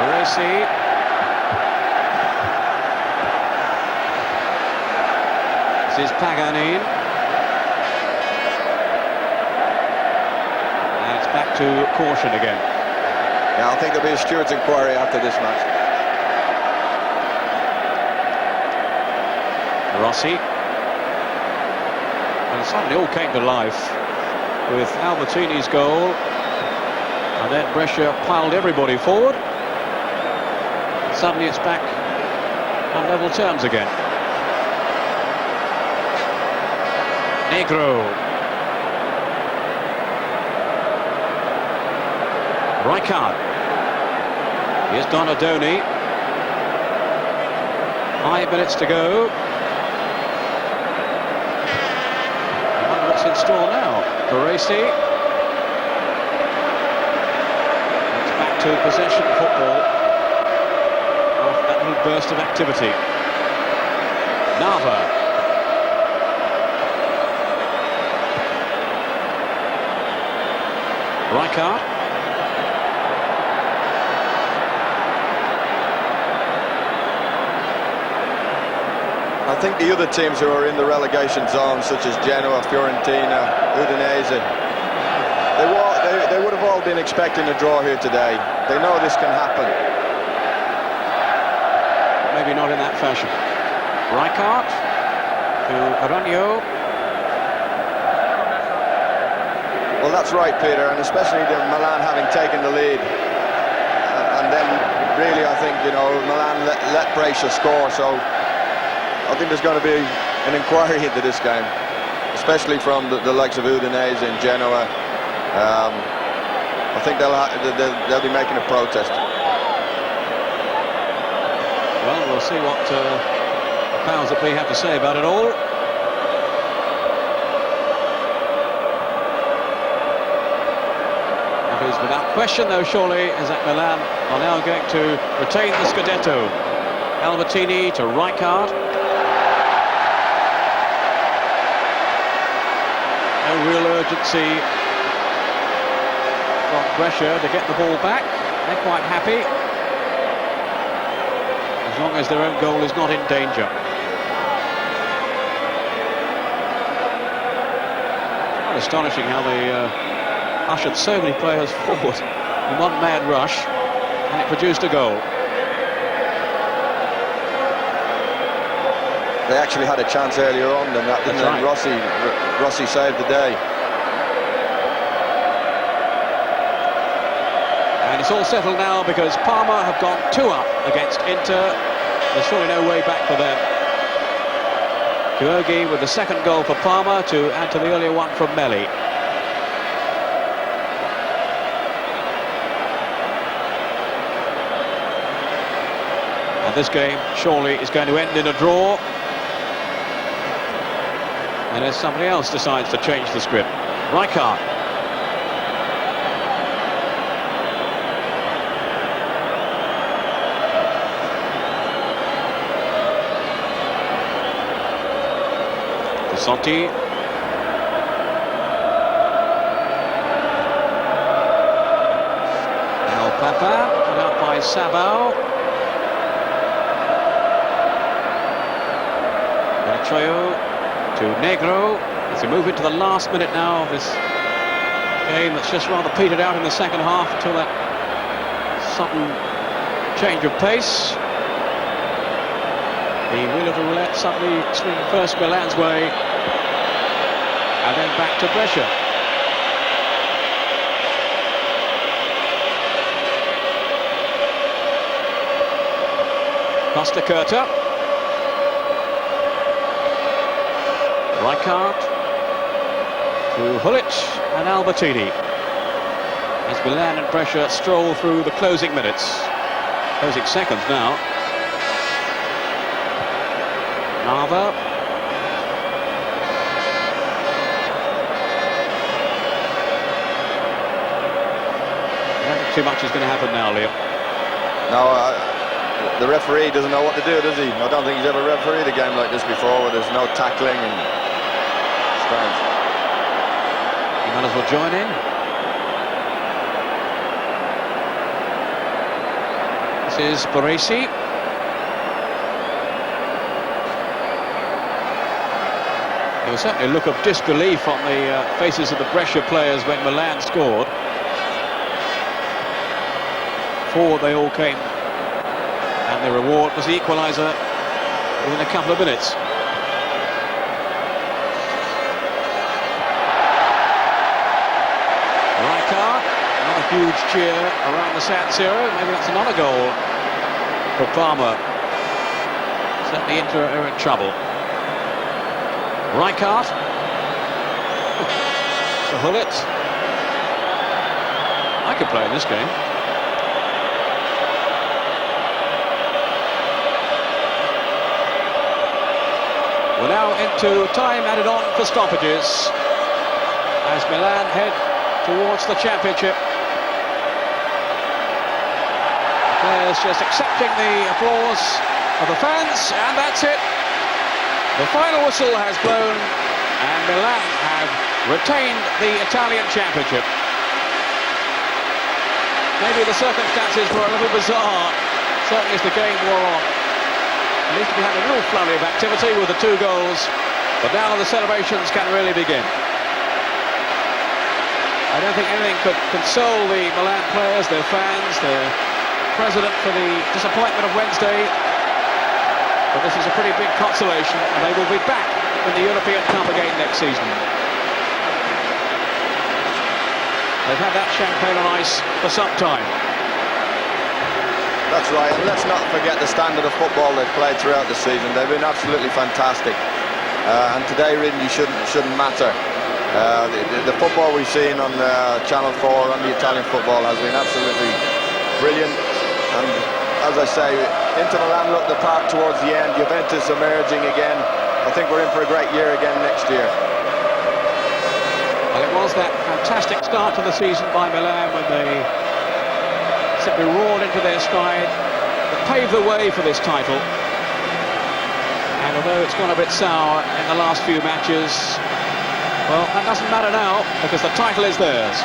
Baresi. This is Paganin. And it's back to caution again. Yeah, I think there'll be a steward's inquiry after this match. Rossi. And suddenly all came to life with Albertini's goal. And then Brescia piled everybody forward. Suddenly it's back on level terms again. Negro. Rijkaard. Here's Donadoni. 5 minutes to go. I wonder what's in store now. Baresi. It's back to possession football after that little burst of activity. Nava. Rijkaard. I think the other teams who are in the relegation zone, such as Genoa, Fiorentina, Udinese, they would have all been expecting a draw here today. They know this can happen. Maybe not in that fashion. Rijkaard to Aranio. Well, that's right, Peter, and especially the Milan having taken the lead. And then, really, I think, you know, Milan let Brescia score, so I think there's going to be an inquiry into this game, especially from the likes of Udinese and Genoa. I think they'll be making a protest. Well, we'll see what the powers that be have to say about it all. It is without question, though, surely, is that Milan are now going to retain the Scudetto. Albertini to Rijkaard. No real urgency from Brescia to get the ball back. They're quite happy, as long as their own goal is not in danger. Quite astonishing how they ushered so many players forward in one mad rush, and it produced a goal. They actually had a chance earlier on than that, didn't they? Right. Rossi saved the day. And it's all settled now because Parma have gone 2 up against Inter. There's surely no way back for them. Kyogi with the second goal for Parma to add to the earlier one from Melli. And this game surely is going to end in a draw. Unless somebody else decides to change the script. Rijkaard. Santi. by Sabao. Benatroyo to Negro as we move into the last minute now of this game that's just rather petered out in the second half until that sudden change of pace. The wheel of the roulette suddenly swinging first Milan's way and then back to Brescia. Costa Curta. Rijkaard to Hulic and Albertini. As Milan and Brescia stroll through the closing minutes. Closing seconds now. Nava. I don't think too much is going to happen now, Liam. No, the referee doesn't know what to do, does he? I don't think he's ever refereed a game like this before where there's no tackling and strange. You might as well join in. This is Baresi. There was certainly a look of disbelief on the faces of the Brescia players when Milan scored. Forward they all came, and the reward was the equaliser within a couple of minutes. Rijkaard, another huge cheer around the San Siro. Maybe that's another goal for Parma. Certainly Inter are in trouble. Rijkaard to Hulic. I could play in this game. We're now into time added on for stoppages as Milan head towards the championship. The players just accepting the applause of the fans, and that's it. The final whistle has blown and Milan have retained the Italian championship. Maybe the circumstances were a little bizarre, certainly as the game wore on. At least we had a little flurry of activity with the 2 goals, but now the celebrations can really begin. I don't think anything could console the Milan players, their fans, their president for the disappointment of Wednesday. But this is a pretty big consolation, and they will be back in the European Cup again next season. They've had that champagne on ice for some time. That's right, and let's not forget the standard of football they've played throughout the season. They've been absolutely fantastic, and today really shouldn't matter. The football we've seen on Channel 4 on the Italian football has been absolutely brilliant, and as I say, Inter Milan looked the part towards the end. Juventus emerging again. I think we're in for a great year again next year. Well, it was that fantastic start to the season by Milan when they simply roared into their stride, that paved the way for this title. And although it's gone a bit sour in the last few matches, well, that doesn't matter now because the title is theirs.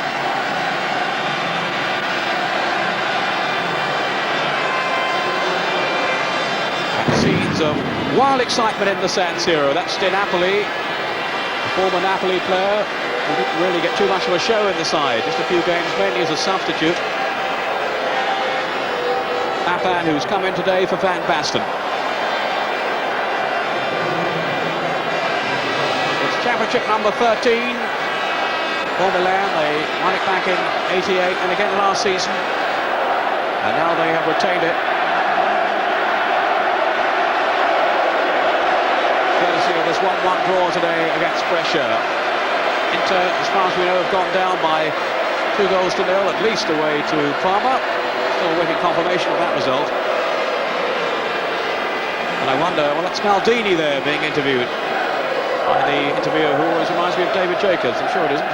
And scenes of wild excitement in the San Siro. That's Di Napoli, a former Napoli player who didn't really get too much of a show in the side, just a few games mainly as a substitute. Apan, who's come in today for Van Basten. It's championship number 13 for Milan. They won it back in '88 and again last season, and now they have retained it. Courtesy of this 1-1 draw today against Brescia. Inter, as far as we know, have gone down by 2 goals to 0, at least away to Parma. Still waiting confirmation of that result. And I wonder, well, that's Maldini there being interviewed by the interviewer who always reminds me of David Jacobs. I'm sure it isn't.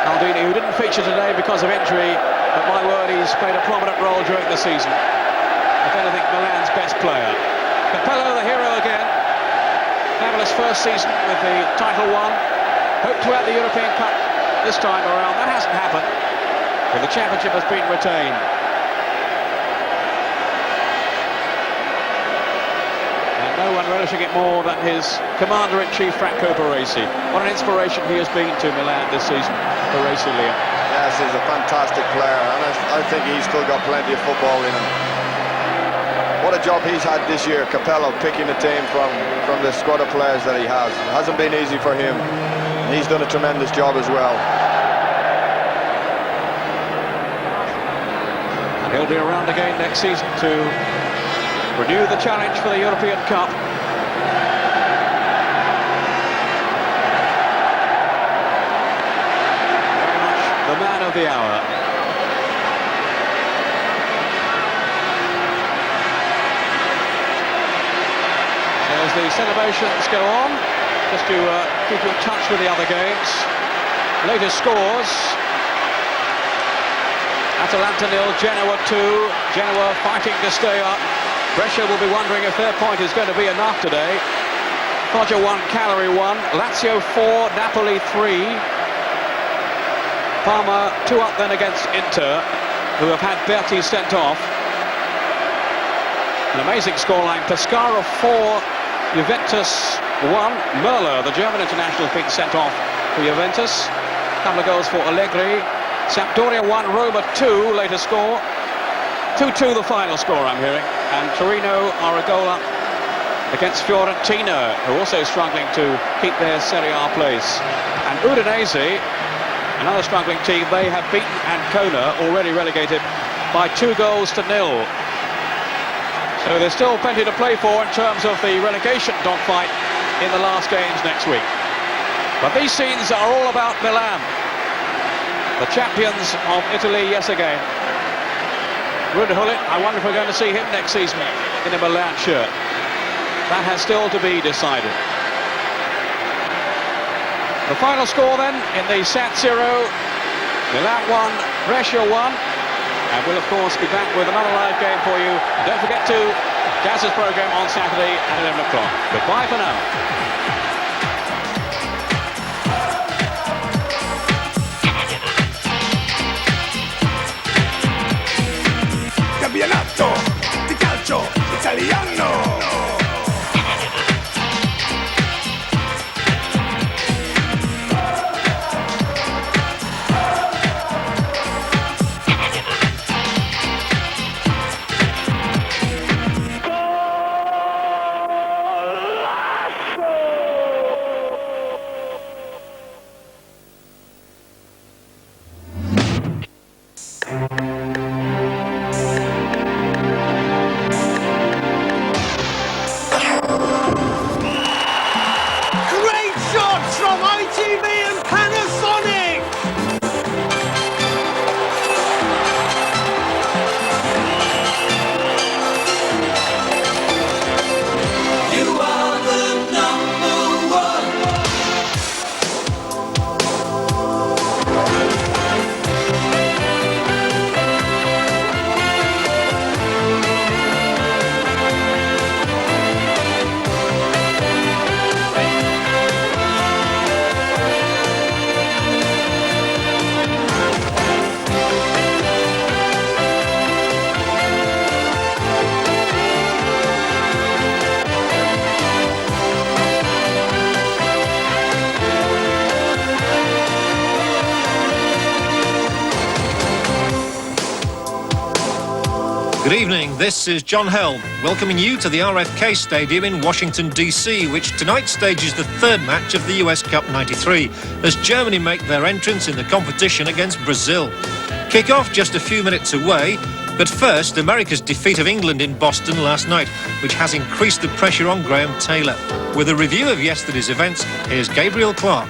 Maldini, who didn't feature today because of injury, but my word, he's played a prominent role during the season. If anything, Milan's best player. Capello, the hero again. Fabulous first season with the title won. Hope to add the European Cup this time around. That hasn't happened. But the championship has been retained. No one relishing it more than his commander-in-chief, Franco Baresi. What an inspiration he has been to Milan this season, Baresi, Liam. Yes, he's a fantastic player, and I think he's still got plenty of football in him. What a job he's had this year, Capello, picking the team from the squad of players that he has. It hasn't been easy for him. He's done a tremendous job as well. And he'll be around again next season to renew the challenge for the European Cup. Very much the man of the hour. As the celebrations go on, just to keep you in touch with the other games. Latest scores: Atalanta 0, Genoa 2. Genoa fighting to stay up. Brescia will be wondering if their point is going to be enough today. Foggia 1, Cagliari 1. Lazio 4, Napoli 3. Parma 2 up then against Inter, who have had Berti sent off. An amazing scoreline: Pescara 4, Juventus 1. Merlo, the German international, has been sent off for Juventus. A couple of goals for Allegri. Sampdoria 1, Roma 2, latest score. 2-2 the final score, I'm hearing. And Torino are a goal up against Fiorentina, who are also struggling to keep their Serie A place. And Udinese, another struggling team, they have beaten Ancona, already relegated, by 2 goals to 0. So there's still plenty to play for in terms of the relegation dogfight in the last games next week. But these scenes are all about Milan, the champions of Italy yet again. Ruud Gullit, I wonder if we're going to see him next season in a Milan shirt. That has still to be decided. The final score then in the San Siro: Milan 1, Brescia 1. And we'll of course be back with another live game for you. Don't forget to Gaz's programme on Saturday at 11 o'clock. Goodbye for now. Campionato di calcio italiano. Good evening, this is John Helm, welcoming you to the RFK Stadium in Washington, D.C., which tonight stages the third match of the US Cup 93, as Germany make their entrance in the competition against Brazil. Kick-off just a few minutes away, but first, America's defeat of England in Boston last night, which has increased the pressure on Graham Taylor. With a review of yesterday's events, here's Gabriel Clark.